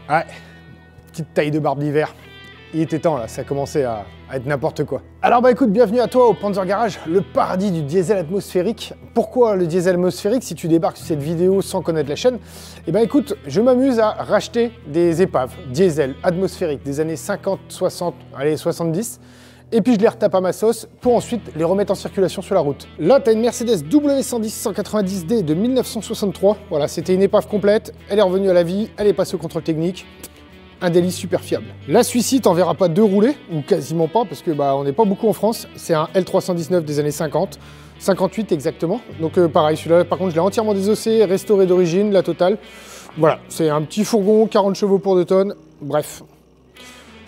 Ouais, petite taille de barbe d'hiver. Il était temps là, ça commençait à être n'importe quoi. Alors bah écoute, bienvenue à toi au Panzer Garage, le paradis du diesel atmosphérique. Pourquoi le diesel atmosphérique si tu débarques sur cette vidéo sans connaître la chaîne? Eh ben écoute, je m'amuse à racheter des épaves diesel atmosphériques des années 50, 60, allez 70. Et puis je les retape à ma sauce pour ensuite les remettre en circulation sur la route. Là, tu as une Mercedes W110 190D de 1963. Voilà, c'était une épave complète. Elle est revenue à la vie, elle est passée au contrôle technique. Un délice super fiable. Là, celui-ci, t'en verras pas deux rouler, ou quasiment pas, parce que bah on n'est pas beaucoup en France. C'est un L319 des années 50, 58 exactement. Donc pareil, celui-là, par contre, je l'ai entièrement désossé, restauré d'origine, la totale. Voilà, c'est un petit fourgon, 40 chevaux pour 2 tonnes. Bref.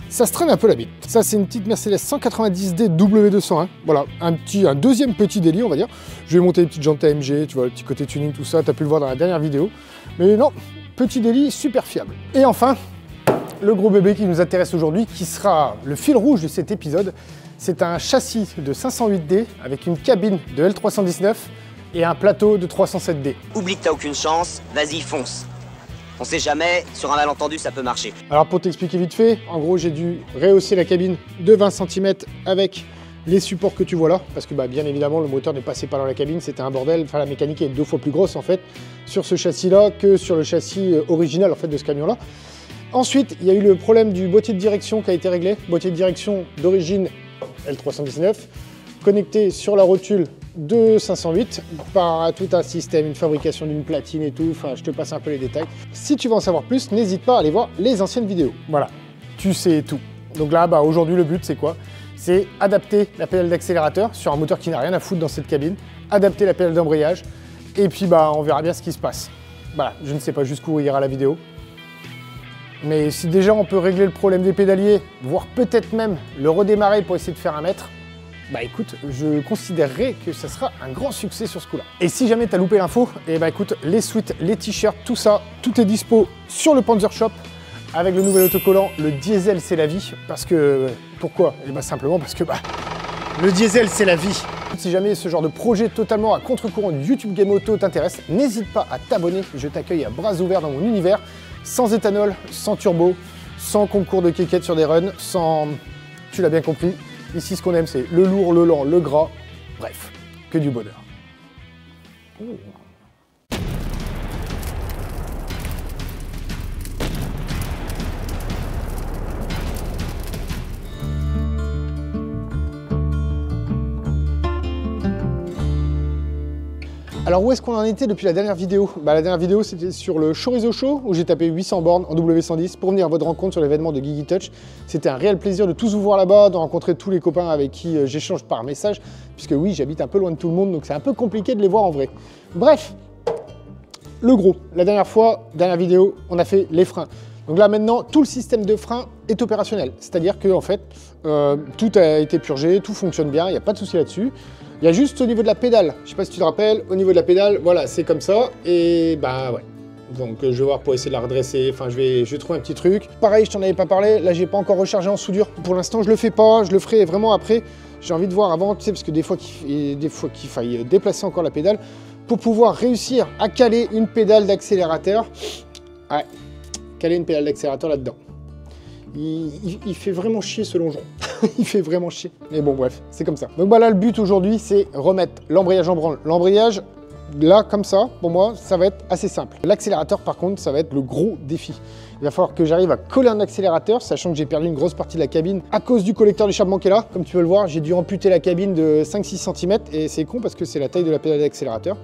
Ça se traîne un peu la bite. Ça, c'est une petite Mercedes 190D W201. Voilà, un deuxième petit délit, on va dire. Je vais monter les petites jantes AMG, tu vois, le petit côté tuning, tout ça. Tu as pu le voir dans la dernière vidéo. Mais non, petit délit super fiable. Et enfin, le gros bébé qui nous intéresse aujourd'hui, qui sera le fil rouge de cet épisode. C'est un châssis de 508D avec une cabine de L319 et un plateau de 307D. Oublie que t'as aucune chance, vas-y, fonce. On sait jamais, sur un malentendu, ça peut marcher. Alors pour t'expliquer vite fait, en gros j'ai dû rehausser la cabine de 20 cm avec les supports que tu vois là, parce que bah, bien évidemment le moteur n'est passé pas dans la cabine, c'était un bordel, enfin la mécanique est 2 fois plus grosse en fait sur ce châssis là que sur le châssis original en fait de ce camion là. Ensuite il y a eu le problème du boîtier de direction qui a été réglé, boîtier de direction d'origine L319, connecté sur la rotule de 508 par tout un système, une fabrication d'une platine et tout, enfin je te passe un peu les détails. Si tu veux en savoir plus, n'hésite pas à aller voir les anciennes vidéos. Voilà, tu sais tout. Donc là, bah, aujourd'hui le but c'est quoi? C'est adapter la pédale d'accélérateur sur un moteur qui n'a rien à foutre dans cette cabine, adapter la pédale d'embrayage, et puis bah on verra bien ce qui se passe. Voilà, je ne sais pas jusqu'où ira la vidéo. Mais si déjà on peut régler le problème des pédaliers, voire peut-être même le redémarrer pour essayer de faire un mètre, bah écoute, je considérerais que ça sera un grand succès sur ce coup-là. Et si jamais t'as loupé l'info, et bah écoute, les suites, les t-shirts, tout ça, tout est dispo sur le Panzer Shop avec le nouvel autocollant, le diesel c'est la vie. Parce que, pourquoi? Et bah simplement parce que bah, le diesel c'est la vie. Si jamais ce genre de projet totalement à contre-courant du YouTube Game Auto t'intéresse, n'hésite pas à t'abonner, je t'accueille à bras ouverts dans mon univers, sans éthanol, sans turbo, sans concours de quéquettes sur des runs, sans... tu l'as bien compris. Ici, ce qu'on aime, c'est le lourd, le lent, le gras. Bref, que du bonheur. Ouh. Alors où est-ce qu'on en était depuis la dernière vidéo? Bah, la dernière vidéo c'était sur le Chorizo Show où j'ai tapé 800 bornes en W110 pour venir à votre rencontre sur l'événement de Geeky Touch. C'était un réel plaisir de tous vous voir là-bas, de rencontrer tous les copains avec qui j'échange par message, puisque oui, j'habite un peu loin de tout le monde, donc c'est un peu compliqué de les voir en vrai. Bref, le gros, la dernière fois, dernière vidéo, on a fait les freins. Donc là maintenant, tout le système de frein est opérationnel, c'est-à-dire que en fait, tout a été purgé, tout fonctionne bien, il n'y a pas de souci là-dessus. Il y a juste au niveau de la pédale, je sais pas si tu te rappelles, au niveau de la pédale, voilà, c'est comme ça, et bah ouais. Donc je vais voir pour essayer de la redresser, enfin je vais trouver un petit truc. Pareil, je t'en avais pas parlé, là j'ai pas encore rechargé en soudure. Pour l'instant je le fais pas, je le ferai vraiment après. J'ai envie de voir avant, tu sais, parce que des fois qu'il faille déplacer encore la pédale, pour pouvoir réussir à caler une pédale d'accélérateur. Ouais, caler une pédale d'accélérateur là-dedans. Il fait vraiment chier ce longeron. Il fait vraiment chier. Mais bon, bref, c'est comme ça. Donc bah là, le but aujourd'hui, c'est remettre l'embrayage en branle. L'embrayage, là, comme ça, pour moi, ça va être assez simple. L'accélérateur, par contre, ça va être le gros défi. Il va falloir que j'arrive à coller un accélérateur, sachant que j'ai perdu une grosse partie de la cabine à cause du collecteur d'échappement qui est là. Comme tu peux le voir, j'ai dû amputer la cabine de 5-6 cm et c'est con parce que c'est la taille de la pédale d'accélérateur.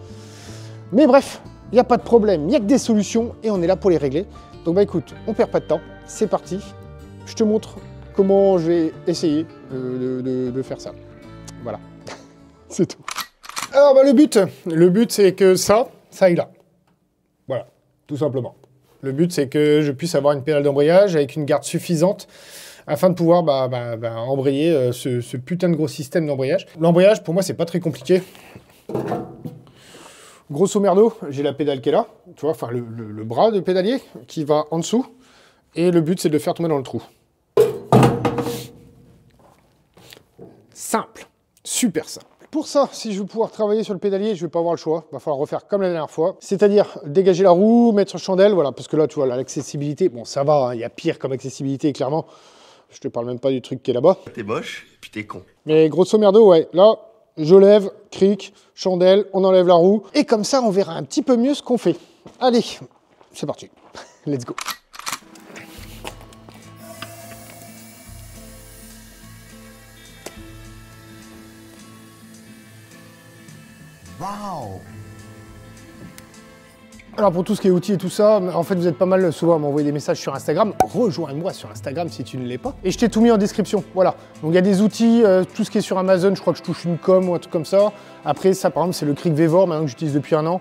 Mais bref, il n'y a pas de problème, il n'y a que des solutions et on est là pour les régler. Donc bah écoute, on perd pas de temps, c'est parti. Je te montre comment je vais essayer de faire ça. Voilà, c'est tout. Alors bah, le but c'est que ça aille là. Voilà, tout simplement. Le but c'est que je puisse avoir une pédale d'embrayage avec une garde suffisante afin de pouvoir embrayer ce putain de gros système d'embrayage. L'embrayage pour moi c'est pas très compliqué. Grosso merdo, j'ai la pédale qui est là, tu vois, enfin le bras de pédalier qui va en dessous. Et le but, c'est de le faire tomber dans le trou. Simple, super simple. Pour ça, si je veux pouvoir travailler sur le pédalier, je vais pas avoir le choix. Il va falloir refaire comme la dernière fois. C'est-à-dire dégager la roue, mettre sur chandelle, voilà, parce que là, tu vois, l'accessibilité, bon, ça va, il y a pire comme accessibilité, clairement. Je te parle même pas du truc qui est là-bas. T'es moche, et puis t'es con. Mais grosso merdo, ouais, là, je lève, cric, chandelle, on enlève la roue. Et comme ça, on verra un petit peu mieux ce qu'on fait. Allez, c'est parti. Let's go. Waouh! Alors pour tout ce qui est outils et tout ça, en fait vous êtes pas mal souvent à m'envoyer des messages sur Instagram. Rejoins-moi sur Instagram si tu ne l'es pas. Et je t'ai tout mis en description, voilà. Donc il y a des outils, tout ce qui est sur Amazon, je crois que je touche une com ou un truc comme ça. Après ça par exemple c'est le Cric Vevor maintenant que j'utilise depuis un an.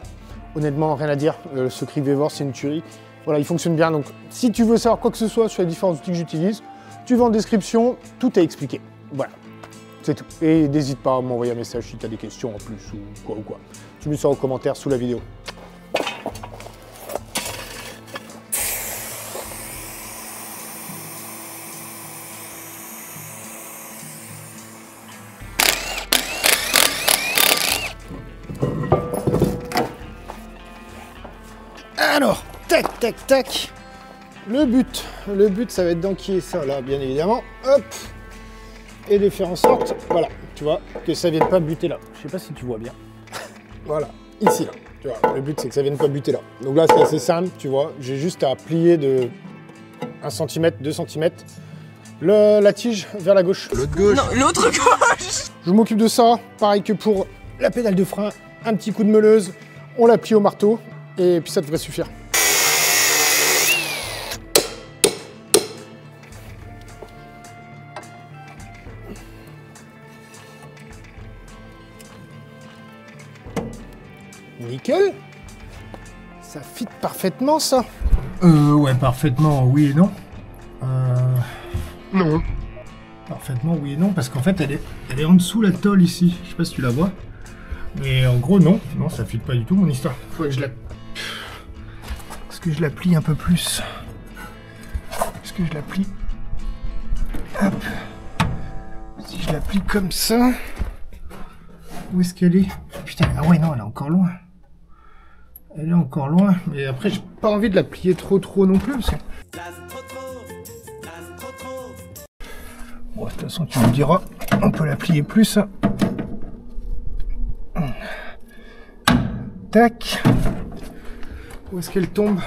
Honnêtement rien à dire, ce Cric Vevor c'est une tuerie. Voilà, il fonctionne bien, donc si tu veux savoir quoi que ce soit sur les différents outils que j'utilise, tu vas en description, tout est expliqué. Voilà. C'est tout. Et n'hésite pas à m'envoyer un message si tu as des questions en plus ou quoi. Tu mets ça en commentaire sous la vidéo. Alors, tac, tac, tac. Le but, ça va être d'enquiller ça là, bien évidemment. Hop. Et de faire en sorte, voilà, tu vois, que ça vienne pas buter là. Je sais pas si tu vois bien. Voilà, ici là. Tu vois, le but c'est que ça vienne pas buter là. Donc là c'est assez simple, tu vois. J'ai juste à plier de 1 cm, 2 cm la tige vers la gauche. L'autre gauche. Non, l'autre gauche. Je m'occupe de ça, pareil que pour la pédale de frein, un petit coup de meuleuse, on la plie au marteau et puis ça devrait suffire. Nickel. Ça fit parfaitement, ça. Ouais, parfaitement, oui et non. Non. Parfaitement, oui et non, parce qu'en fait, elle est en dessous la tôle ici. Je sais pas si tu la vois. Mais en gros, non. Non, ça fit pas du tout, mon histoire. Faut que je la... Est-ce que je la plie un peu plus? Est-ce que je la plie? Hop. Si je la plie comme ça... Où est-ce qu'elle est? Putain, ah ouais, non, elle est encore loin. Elle est encore loin, mais après j'ai pas envie de la plier trop non plus parce que... Bon, de toute façon tu me diras, on peut la plier plus. Tac. Où est-ce qu'elle tombe?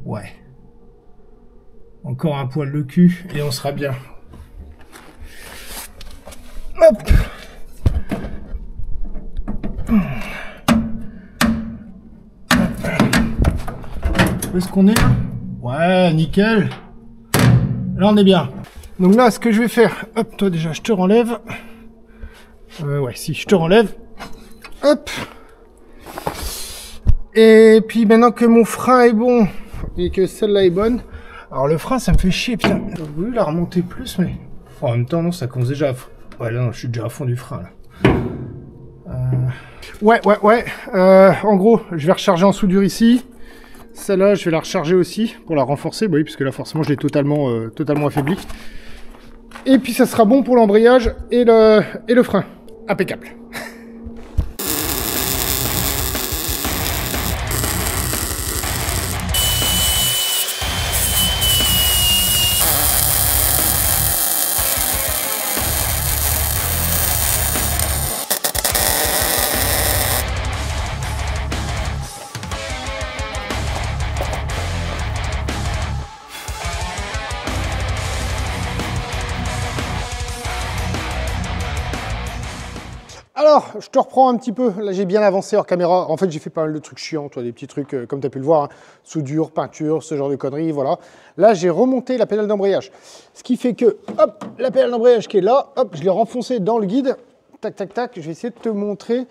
Ouais. Encore un poil de cul et on sera bien. Hop. Où est-ce qu'on est là? Ouais, nickel. Là, on est bien. Donc là, ce que je vais faire... Hop, toi déjà, je te renlève. Ouais, si, je te renlève. Hop. Et puis, maintenant que mon frein est bon, et que celle-là est bonne... Alors, le frein, ça me fait chier, putain. J'ai voulu la remonter plus, mais... En même temps, non, ça commence déjà à... Ouais, là, non, je suis déjà à fond du frein, là. Ouais. En gros, je vais recharger en soudure ici. Celle-là, je vais la recharger aussi pour la renforcer. Bah oui, parce que là, forcément, je l'ai totalement affaibli. Et puis, ça sera bon pour l'embrayage et le frein. Impeccable. Alors, je te reprends un petit peu. Là, j'ai bien avancé hors caméra. En fait, j'ai fait pas mal de trucs chiants, toi, des petits trucs, comme tu as pu le voir, hein. Soudure, peinture, ce genre de conneries, voilà. Là, j'ai remonté la pédale d'embrayage. Ce qui fait que, hop, la pédale d'embrayage qui est là, hop, je l'ai renfoncée dans le guide. Tac, tac, tac, je vais essayer de te montrer.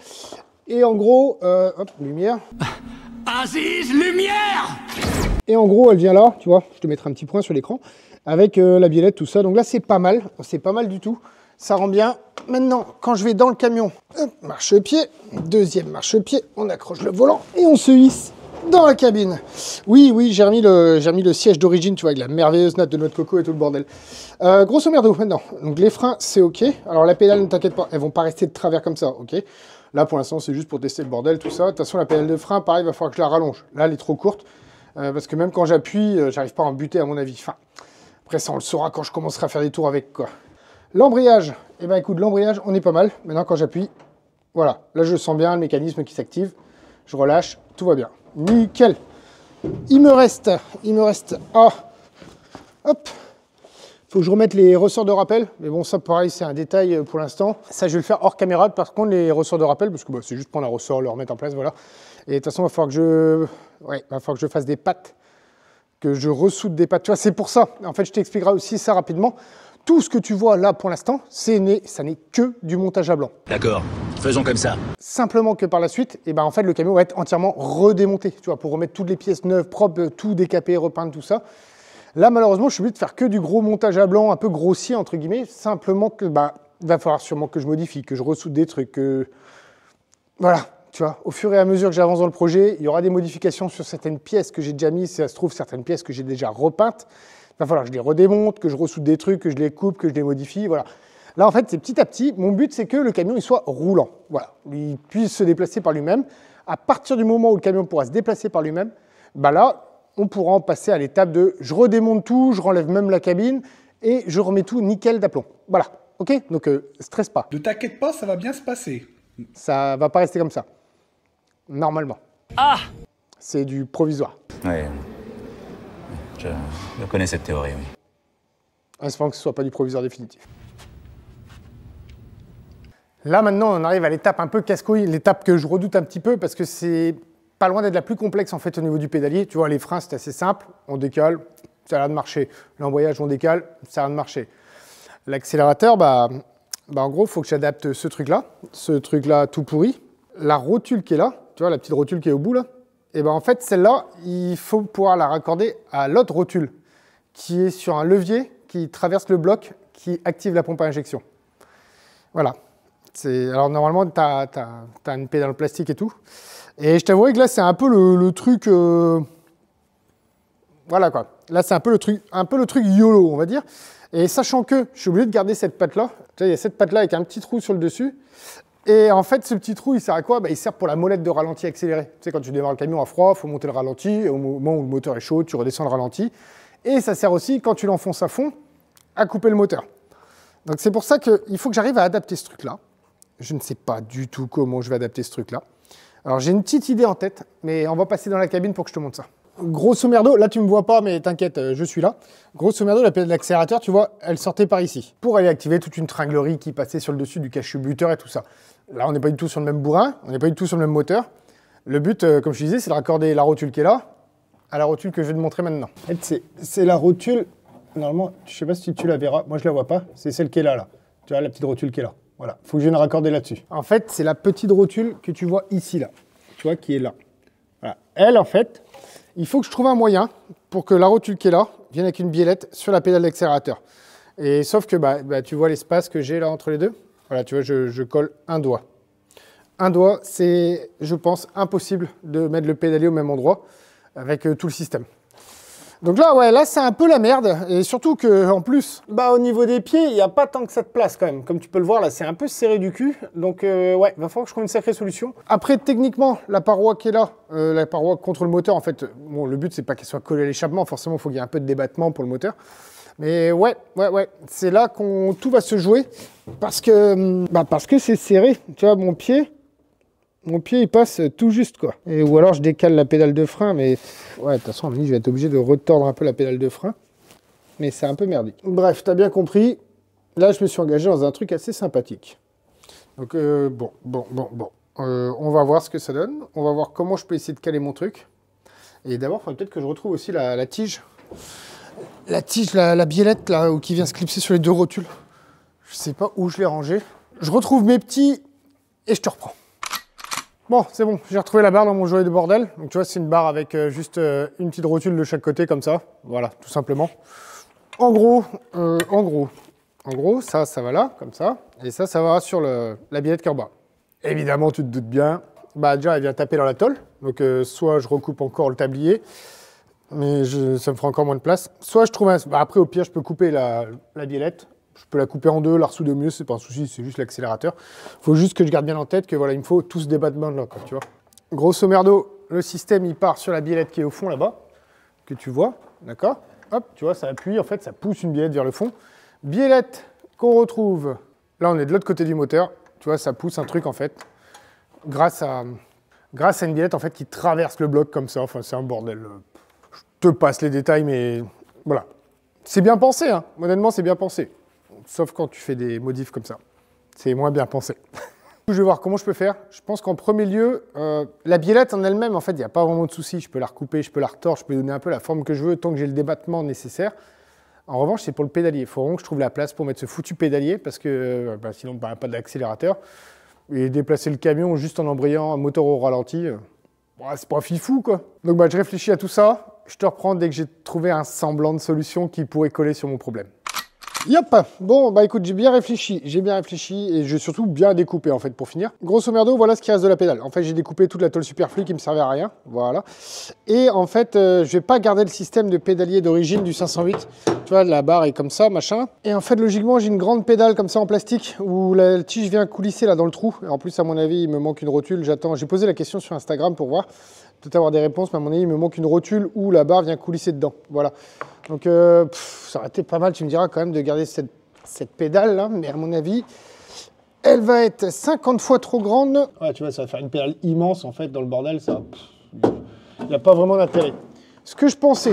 Et en gros, hop, lumière. Aziz, lumière! Et en gros, elle vient là, tu vois, je te mettrai un petit point sur l'écran, avec la biellette, tout ça. Donc là, c'est pas mal du tout. ça rend bien. Maintenant, quand je vais dans le camion, hop, marche-pied, deuxième marche-pied, on accroche le volant et on se hisse dans la cabine. Oui, j'ai remis le siège d'origine, tu vois, avec la merveilleuse natte de noix de coco et tout le bordel. Grosso merdo, maintenant, donc les freins, c'est ok. Alors la pédale, ne t'inquiète pas, elles vont pas rester de travers comme ça, ok. Là, pour l'instant, c'est juste pour tester le bordel, tout ça. De toute façon, la pédale de frein, pareil, il va falloir que je la rallonge. Là, elle est trop courte, parce que même quand j'appuie, j'arrive pas à en buter, à mon avis. Enfin, après, ça, on le saura quand je commencerai à faire des tours avec, quoi. L'embrayage, eh ben écoute, l'embrayage, on est pas mal. Maintenant, quand j'appuie, voilà. Là, je sens bien le mécanisme qui s'active. Je relâche, tout va bien. Nickel. Il me reste, ah, hop. Faut que je remette les ressorts de rappel. Mais bon, ça, pareil, c'est un détail pour l'instant. Ça, je vais le faire hors caméra. Par contre, les ressorts de rappel, parce que bah, c'est juste prendre un ressort, le remettre en place, voilà. Et de toute façon, il va falloir que je fasse des pattes, que je ressoude des pattes. Tu vois, c'est pour ça. En fait, je t'expliquerai aussi ça rapidement. Tout ce que tu vois là pour l'instant, ça n'est que du montage à blanc. D'accord, faisons comme ça. Simplement que par la suite, eh ben, en fait, le camion va être entièrement redémonté, tu vois, pour remettre toutes les pièces neuves, propres, tout décapé, repeindre, tout ça. Là, malheureusement, je suis obligé de faire que du gros montage à blanc, un peu grossier, entre guillemets, simplement que, bah, il va falloir sûrement que je modifie, que je ressoude des trucs, que... Voilà, tu vois, au fur et à mesure que j'avance dans le projet, il y aura des modifications sur certaines pièces que j'ai déjà mises, si ça se trouve, certaines pièces que j'ai déjà repeintes. Il va falloir que je les redémonte, que je ressoude des trucs, que je les coupe, que je les modifie, voilà. Là, en fait, c'est petit à petit. Mon but, c'est que le camion il soit roulant. Voilà, il puisse se déplacer par lui-même. À partir du moment où le camion pourra se déplacer par lui-même, bah là, on pourra en passer à l'étape de je redémonte tout, je renlève même la cabine et je remets tout nickel d'aplomb. Voilà, ok? Donc, stresse pas. Ne t'inquiète pas, ça va bien se passer. Ça va pas rester comme ça. Normalement. Ah! C'est du provisoire. Ouais. Je connais cette théorie, oui. Espérons que ce soit pas du provisoire définitif. Là, maintenant, on arrive à l'étape un peu casse-couille, l'étape que je redoute un petit peu parce que c'est pas loin d'être la plus complexe en fait au niveau du pédalier. Tu vois, les freins, c'est assez simple. On décale, ça a l'air de marcher. L'embrayage, on décale, ça a l'air de marcher. L'accélérateur, en gros, il faut que j'adapte ce truc-là tout pourri. La rotule qui est là, tu vois, la petite rotule qui est au bout là, et ben en fait, celle-là, il faut pouvoir la raccorder à l'autre rotule qui est sur un levier qui traverse le bloc qui active la pompe à injection. Voilà. Alors normalement, tu as une pédale plastique et tout. Et je t'avouerai que là, c'est un peu le truc... Voilà quoi. Là, c'est un peu le truc YOLO, on va dire. Et sachant que je suis obligé de garder cette patte-là. Tu vois, il y a cette patte-là avec un petit trou sur le dessus. Et en fait, ce petit trou, il sert à quoi? Il sert pour la molette de ralenti accéléré. Tu sais, quand tu démarres le camion à froid, il faut monter le ralenti. Et au moment où le moteur est chaud, tu redescends le ralenti. Et ça sert aussi, quand tu l'enfonces à fond, à couper le moteur. Donc c'est pour ça qu'il faut que j'arrive à adapter ce truc-là. Je ne sais pas du tout comment je vais adapter ce truc-là. Alors j'ai une petite idée en tête, mais on va passer dans la cabine pour que je te montre ça. Grosso merdo, là tu me vois pas, mais t'inquiète, je suis là. Grosso merdo, la pédale d'accélérateur, tu vois, elle sortait par ici. Pour aller activer toute une tringlerie qui passait sur le dessus du cache-buteur et tout ça. Là, on n'est pas du tout sur le même bourrin, on n'est pas du tout sur le même moteur. Le but, comme je te disais, c'est de raccorder la rotule qui est là à la rotule que je vais te montrer maintenant. En fait, c'est la rotule, normalement, je sais pas si tu la verras, moi je la vois pas, c'est celle qui est là. Tu vois, la petite rotule qui est là. Voilà, il faut que je vienne raccorder là-dessus. En fait, c'est la petite rotule que tu vois ici, là. Tu vois, qui est là. Voilà. Elle, en fait, il faut que je trouve un moyen pour que la rotule qui est là vienne avec une biellette sur la pédale d'accélérateur. Et sauf que, tu vois l'espace que j'ai là entre les deux. Voilà, tu vois, je colle un doigt. Un doigt, c'est, je pense, impossible de mettre le pédalier au même endroit avec tout le système. Donc là, ouais, là, c'est un peu la merde. Et surtout qu'en plus, au niveau des pieds, il n'y a pas tant que ça de place quand même. Comme tu peux le voir, là, c'est un peu serré du cul. Donc, ouais, il va falloir que je trouve une sacrée solution. Après, techniquement, la paroi qui est là, la paroi contre le moteur, en fait, bon, le but, c'est pas qu'elle soit collée à l'échappement. Forcément, il faut qu'il y ait un peu de débattement pour le moteur. Mais ouais, c'est là qu'on tout va se jouer. Parce que c'est serré. Tu vois, mon pied, il passe tout juste, quoi. Ou alors, je décale la pédale de frein, mais... Ouais, de toute façon, à un moment donné, je vais être obligé de retordre un peu la pédale de frein. Mais c'est un peu merdique. Bref, t'as bien compris. Là, je me suis engagé dans un truc assez sympathique. Donc, bon. On va voir ce que ça donne. On va voir comment je peux essayer de caler mon truc. Et d'abord, il faudrait peut-être que je retrouve aussi la tige. La tige, la biellette, là, qui vient se clipser sur les deux rotules. Je sais pas où je l'ai rangée. Je retrouve mes petits et je te reprends. Bon, c'est bon, j'ai retrouvé la barre dans mon joyau de bordel. Donc tu vois, c'est une barre avec juste une petite rotule de chaque côté, comme ça. Voilà, tout simplement. En gros, En gros, ça va là, comme ça. Et ça va sur la biellette qui est en bas. Évidemment, tu te doutes bien. Bah, déjà, elle vient taper dans la tôle. Donc, soit je recoupe encore le tablier, mais ça me fera encore moins de place. Soit je trouve un... Bah, après, au pire, je peux couper la biellette. Je peux la couper en deux, la ressouder au mieux, c'est pas un souci, c'est juste l'accélérateur. Il faut juste que je garde bien en tête que voilà, il me faut tout ce débattement-là, quoi, tu vois. Grosso merdo, le système, il part sur la biellette qui est au fond, là-bas, que tu vois, d'accord? Hop, tu vois, ça appuie, en fait, ça pousse une biellette vers le fond. Biellette qu'on retrouve, là, on est de l'autre côté du moteur. Tu vois, ça pousse un truc, en fait, grâce à une biellette, en fait, qui traverse le bloc comme ça. Enfin, c'est un bordel. Je te passe les détails, mais voilà. C'est bien pensé, hein. Honnêtement, c'est bien pensé. Sauf quand tu fais des modifs comme ça. C'est moins bien pensé. Je vais voir comment je peux faire. Je pense qu'en premier lieu, la biellette en elle-même, en fait, il n'y a pas vraiment de souci. Je peux la recouper, je peux la retordre, je peux donner un peu la forme que je veux tant que j'ai le débattement nécessaire. En revanche, c'est pour le pédalier. Il faut vraiment que je trouve la place pour mettre ce foutu pédalier parce que sinon, pas d'accélérateur. Et déplacer le camion juste en embrayant un moteur au ralenti, c'est pas fifou, quoi. Donc, je réfléchis à tout ça. Je te reprends dès que j'ai trouvé un semblant de solution qui pourrait coller sur mon problème. Yop! Bon, écoute, j'ai bien réfléchi et j'ai surtout bien découpé en fait pour finir. Grosso merdo, voilà ce qui reste de la pédale. En fait, j'ai découpé toute la tôle superflue qui me servait à rien, voilà. Et en fait, je vais pas garder le système de pédalier d'origine du 508. Tu vois, la barre est comme ça, machin. Et en fait, logiquement, j'ai une grande pédale comme ça en plastique où la tige vient coulisser là dans le trou. Et en plus, à mon avis, il me manque une rotule. J'attends. J'ai posé la question sur Instagram pour voir. Peut-être avoir des réponses, mais à mon avis, il me manque une rotule où la barre vient coulisser dedans. Voilà. Donc, ça aurait été pas mal, tu me diras, quand même, de garder cette pédale-là. Mais à mon avis, elle va être 50 fois trop grande. Ouais, tu vois, ça va faire une pédale immense, en fait, dans le bordel. Il n'y a pas vraiment d'intérêt. Ce que je pensais...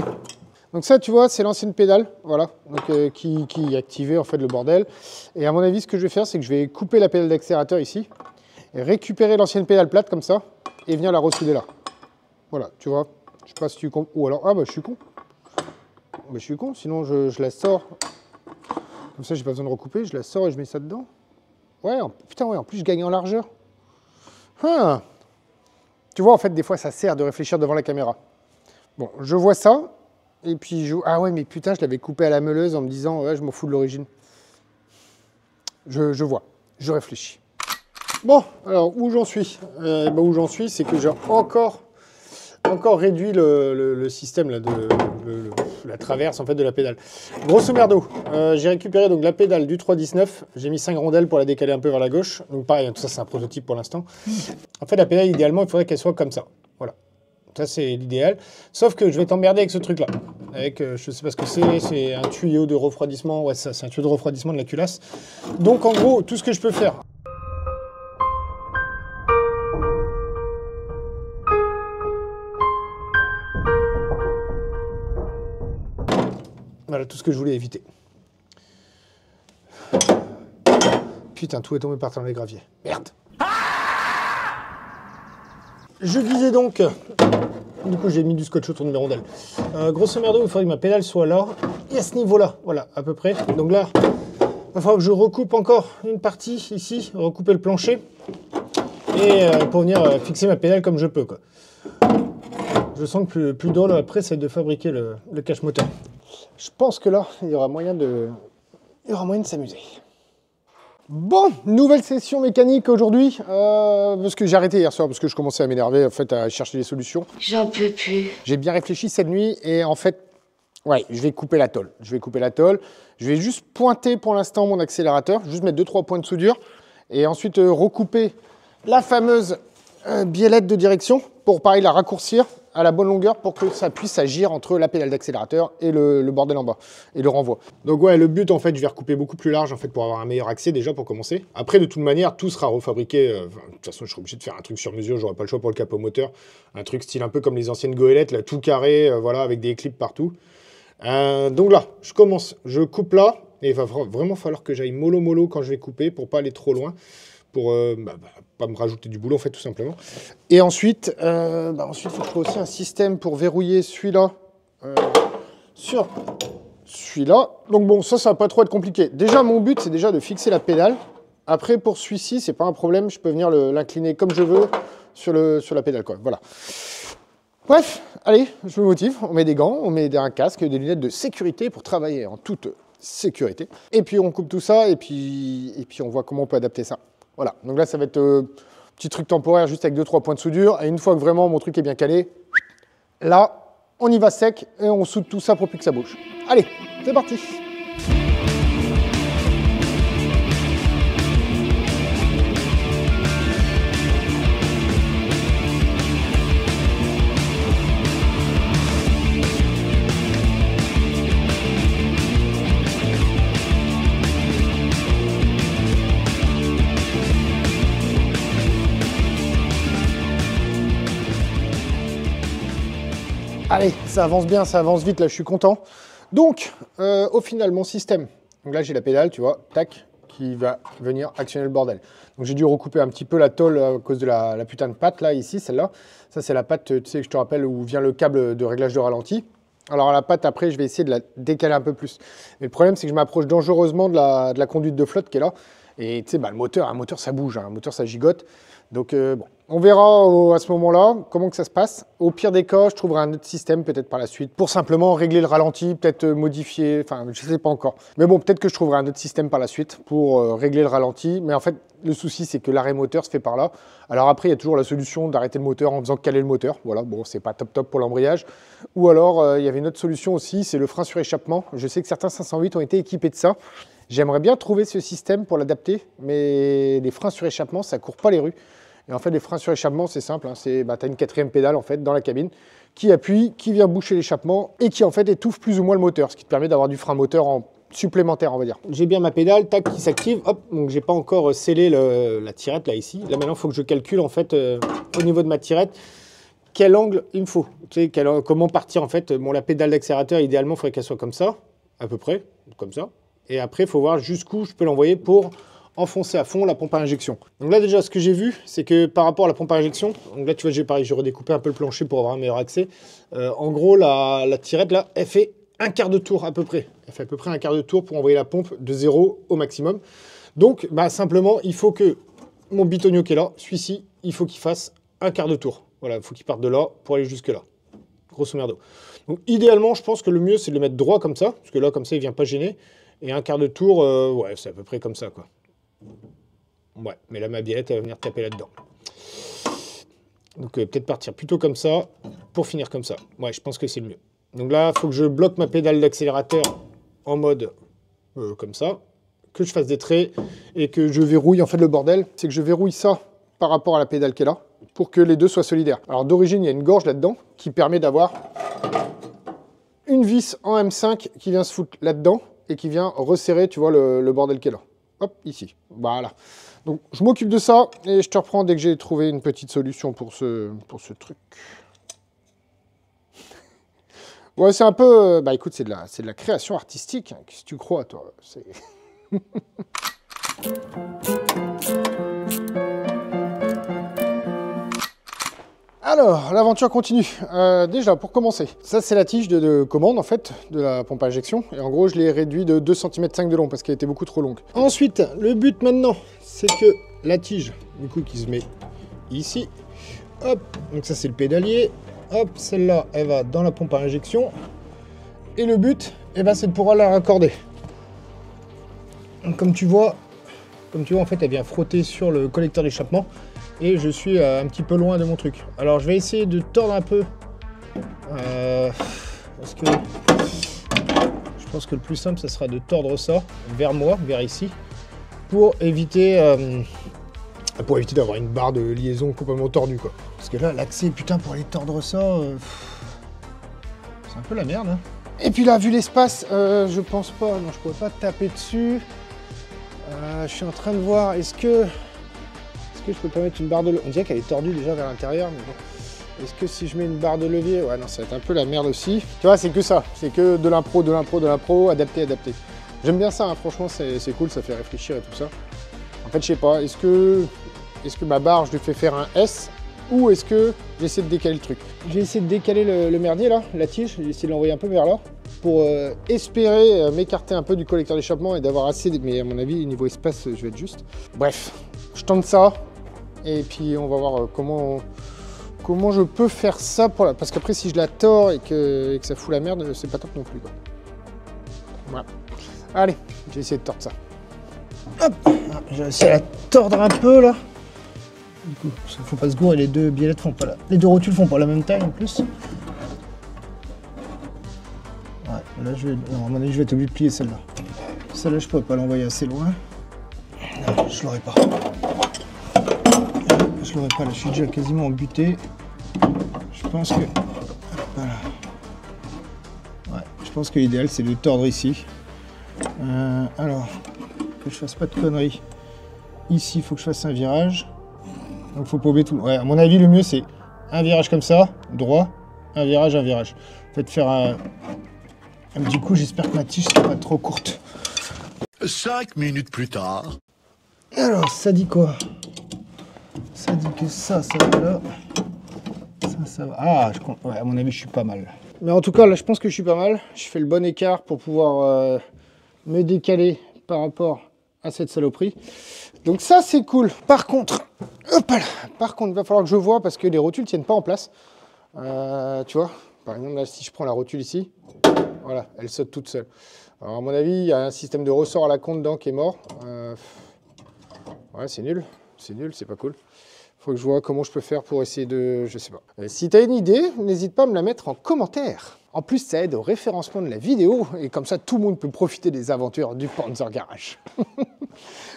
Donc ça, tu vois, c'est l'ancienne pédale, voilà, donc, qui activait, en fait, le bordel. Et à mon avis, ce que je vais faire, c'est que je vais couper la pédale d'accélérateur ici, et récupérer l'ancienne pédale plate, comme ça, et venir la ressouder là. Voilà, tu vois. Je sais pas si tu comptes. Ou alors, je suis con. Je suis con, sinon je la sors. Comme ça, j'ai pas besoin de recouper. Je la sors et je mets ça dedans. Ouais, putain, ouais, en plus, je gagne en largeur. Tu vois, en fait, des fois, ça sert de réfléchir devant la caméra. Bon, je vois ça. Et puis, ah ouais, mais putain, je l'avais coupé à la meuleuse en me disant, ouais, je m'en fous de l'origine. Je vois. Je réfléchis. Bon, alors, où j'en suis? Où j'en suis, c'est que j'ai encore réduit le système là, la traverse en fait, de la pédale. Grosso merdo, j'ai récupéré donc, la pédale du 319, j'ai mis 5 rondelles pour la décaler un peu vers la gauche. Donc pareil, tout ça c'est un prototype pour l'instant. En fait la pédale idéalement il faudrait qu'elle soit comme ça. Voilà. Ça c'est l'idéal. Sauf que je vais t'emmerder avec ce truc là. Avec, je sais pas ce que c'est un tuyau de refroidissement. Ouais c'est un tuyau de refroidissement de la culasse. Donc en gros, tout ce que je peux faire... Voilà tout ce que je voulais éviter. Putain, tout est tombé par terre dans les graviers. Merde. Je disais donc... Du coup, j'ai mis du scotch autour de mes rondelles. Grosso merdo, il faudrait que ma pédale soit là. Et à ce niveau-là, voilà, à peu près. Donc là, il va falloir que je recoupe encore une partie ici, recouper le plancher. Et pour venir fixer ma pédale comme je peux, quoi. Je sens que le plus drôle après, c'est de fabriquer le cache moteur. Je pense que là, il y aura moyen de s'amuser. Bon, nouvelle session mécanique aujourd'hui, parce que j'ai arrêté hier soir, parce que je commençais à m'énerver, en fait, à chercher des solutions. J'en peux plus. J'ai bien réfléchi cette nuit, et en fait, ouais, je vais couper la tôle. Je vais juste pointer pour l'instant mon accélérateur, juste mettre 2-3 points de soudure, et ensuite recouper la fameuse biellette de direction, pour pareil la raccourcir à la bonne longueur pour que ça puisse agir entre la pédale d'accélérateur et le bordel en bas et le renvoi. Donc ouais, le but en fait, je vais recouper beaucoup plus large en fait pour avoir un meilleur accès déjà pour commencer. Après de toute manière, tout sera refabriqué. De toute façon, je serai obligé de faire un truc sur mesure, j'aurai pas le choix pour le capot moteur, un truc style un peu comme les anciennes goélettes là, tout carré, voilà, avec des clips partout. Donc là, je commence, je coupe là et il va vraiment falloir que j'aille mollo quand je vais couper pour pas aller trop loin. Pour pas me rajouter du boulot en fait tout simplement. Et ensuite, ensuite il faut que je trouve aussi un système pour verrouiller celui-là sur celui-là. Donc bon, ça va pas trop être compliqué. Déjà mon but c'est déjà de fixer la pédale. Après pour celui-ci, c'est pas un problème, je peux venir l'incliner comme je veux sur la pédale quoi. Voilà. Bref, allez, je me motive, on met des gants, on met un casque, des lunettes de sécurité pour travailler en toute sécurité. Et puis on coupe tout ça et puis on voit comment on peut adapter ça. Voilà, donc là ça va être petit truc temporaire juste avec 2-3 points de soudure. Et une fois que vraiment mon truc est bien calé, là on y va sec et on soude tout ça pour plus que ça bouge. Allez, c'est parti! Allez, ça avance bien, ça avance vite, là je suis content. Donc, au final, mon système, donc là j'ai la pédale, tu vois, tac, qui va venir actionner le bordel. Donc j'ai dû recouper un petit peu la tôle à cause de la putain de patte, là, ici, celle-là. Ça c'est la patte, tu sais, que je te rappelle, où vient le câble de réglage de ralenti. Alors la patte, après, je vais essayer de la décaler un peu plus. Mais le problème, c'est que je m'approche dangereusement de la conduite de flotte qui est là. Et tu sais, bah, un moteur ça bouge, hein, un moteur ça gigote. Donc bon, on verra à ce moment-là comment que ça se passe. Au pire des cas, je trouverai un autre système peut-être par la suite pour simplement régler le ralenti, peut-être modifier, enfin je sais pas encore. Mais bon, peut-être que je trouverai un autre système par la suite pour régler le ralenti. Mais en fait, le souci c'est que l'arrêt moteur se fait par là. Alors après, il y a toujours la solution d'arrêter le moteur en faisant caler le moteur. Voilà, bon, c'est pas top pour l'embrayage. Ou alors, il y avait une autre solution aussi, c'est le frein sur échappement. Je sais que certains 508 ont été équipés de ça. J'aimerais bien trouver ce système pour l'adapter, mais les freins sur échappement, ça court pas les rues. Et en fait, les freins sur échappement, c'est simple, hein, tu as une 4e pédale en fait dans la cabine qui appuie, qui vient boucher l'échappement et qui en fait étouffe plus ou moins le moteur, ce qui te permet d'avoir du frein moteur supplémentaire, on va dire. J'ai bien ma pédale, tac, qui s'active, hop, donc j'ai pas encore scellé la tirette là ici. Là maintenant, il faut que je calcule en fait au niveau de ma tirette quel angle il me faut. Tu sais, comment partir en fait. Bon, la pédale d'accélérateur, idéalement, il faudrait qu'elle soit comme ça, à peu près, comme ça. Et après, il faut voir jusqu'où je peux l'envoyer pour enfoncer à fond la pompe à injection. Donc là déjà ce que j'ai vu c'est que par rapport à la pompe à injection, donc là tu vois j'ai redécoupé un peu le plancher pour avoir un meilleur accès. En gros la tirette là elle fait un quart de tour à peu près. Elle fait à peu près un quart de tour pour envoyer la pompe de 0 au maximum. Donc bah, simplement il faut que mon bitonio qui est là, celui-ci, il faut qu'il fasse un quart de tour. Voilà, il faut qu'il parte de là pour aller jusque là. Grosso merdo. Donc idéalement je pense que le mieux c'est de le mettre droit comme ça, parce que là comme ça il vient pas gêner. Et un quart de tour, ouais c'est à peu près comme ça quoi. Ouais, mais là, ma biellette, elle va venir taper là-dedans. Donc, peut-être partir plutôt comme ça, pour finir comme ça. Ouais, je pense que c'est le mieux. Donc là, il faut que je bloque ma pédale d'accélérateur en mode comme ça, que je fasse des traits et que je verrouille. En fait, le bordel, c'est que je verrouille ça par rapport à la pédale qui est là, pour que les deux soient solidaires. Alors, d'origine, il y a une gorge là-dedans qui permet d'avoir une vis en M5 qui vient se foutre là-dedans et qui vient resserrer, tu vois, le bordel qui est là. Hop, ici. Voilà. Donc, je m'occupe de ça et je te reprends dès que j'ai trouvé une petite solution pour ce truc. Ouais, c'est un peu... Bah écoute, c'est de la création artistique. Hein. Qu'est-ce que tu crois, toi? Alors, l'aventure continue. Déjà, pour commencer, ça c'est la tige de commande en fait, de la pompe à injection. Et en gros, je l'ai réduit de 2,5 cm de long parce qu'elle était beaucoup trop longue. Ensuite, le but maintenant, c'est que la tige, du coup, qui se met ici. Hop, donc ça c'est le pédalier. Hop, celle-là, elle va dans la pompe à injection. Et le but, eh ben, c'est de pouvoir la raccorder. Donc, comme tu vois, en fait, elle vient frotter sur le collecteur d'échappement. Et je suis un petit peu loin de mon truc. Alors je vais essayer de tordre un peu. Parce que je pense que le plus simple, ça sera de tordre ça vers moi, vers ici. Pour éviter d'avoir une barre de liaison complètement tordue, quoi. Parce que là, l'accès, putain, pour aller tordre ça, c'est un peu la merde. Hein. Et puis là, vu l'espace, je pense pas, non, je pourrais pas taper dessus. Je suis en train de voir, est-ce que je peux pas mettre une barre de levier? On dirait qu'elle est tordue déjà vers l'intérieur, mais bon. Est-ce que si je mets une barre de levier? Ouais, non, ça va être un peu la merde aussi. Tu vois, c'est que ça. C'est que de l'impro, adapté. J'aime bien ça, hein. Franchement, c'est cool, ça fait réfléchir et tout ça. En fait, je sais pas, est-ce que ma barre, je lui fais faire un S ou est-ce que j'essaie de décaler le truc? J'ai essayé de décaler le merdier, là, la tige. J'ai essayé de l'envoyer un peu vers là pour espérer m'écarter un peu du collecteur d'échappement et d'avoir assez... Mais à mon avis, niveau espace, je vais être juste. Bref, je tente ça. Et puis on va voir comment je peux faire ça pour la... Parce qu'après si je la tords et que ça fout la merde, c'est pas top non plus, quoi. Voilà. Allez, j'ai essayé de tordre ça. Hop, j'ai réussi à la tordre un peu là. Du coup, parce qu'il faut pas se gourer, les deux biellettes font pas les deux rotules font pas la même taille en plus. Ouais, là je vais. Non, à mon avis, je vais être obligé de plier celle-là. Celle-là, je pourrais pas l'envoyer assez loin. Non, je l'aurais pas. Je l'aurais pas, là, je suis déjà quasiment embuté. Je pense que. Voilà. Ouais, je pense que l'idéal c'est de tordre ici. Alors, que je fasse pas de conneries. Ici, il faut que je fasse un virage. Donc, faut paumer tout. Ouais, à mon avis, le mieux c'est un virage comme ça, droit, un virage, un virage. Faites faire un petit coup, j'espère que ma tige sera pas trop courte. 5 minutes plus tard. Alors, ça dit quoi? Ça dit que ça va là. Ça va. Ah, ouais, à mon avis, je suis pas mal. Mais en tout cas, là, je pense que je suis pas mal. Je fais le bon écart pour pouvoir me décaler par rapport à cette saloperie. Donc ça, c'est cool. Par contre, hop là, il va falloir que je vois parce que les rotules tiennent pas en place. Tu vois, par exemple, là, si je prends la rotule ici, voilà, elle saute toute seule. Alors, à mon avis, il y a un système de ressort à la con dedans qui est mort. Ouais, c'est nul, c'est pas cool. Faut que je vois comment je peux faire pour essayer de... Je sais pas. Si tu as une idée, n'hésite pas à me la mettre en commentaire. En plus, ça aide au référencement de la vidéo, et comme ça, tout le monde peut profiter des aventures du Panzer Garage.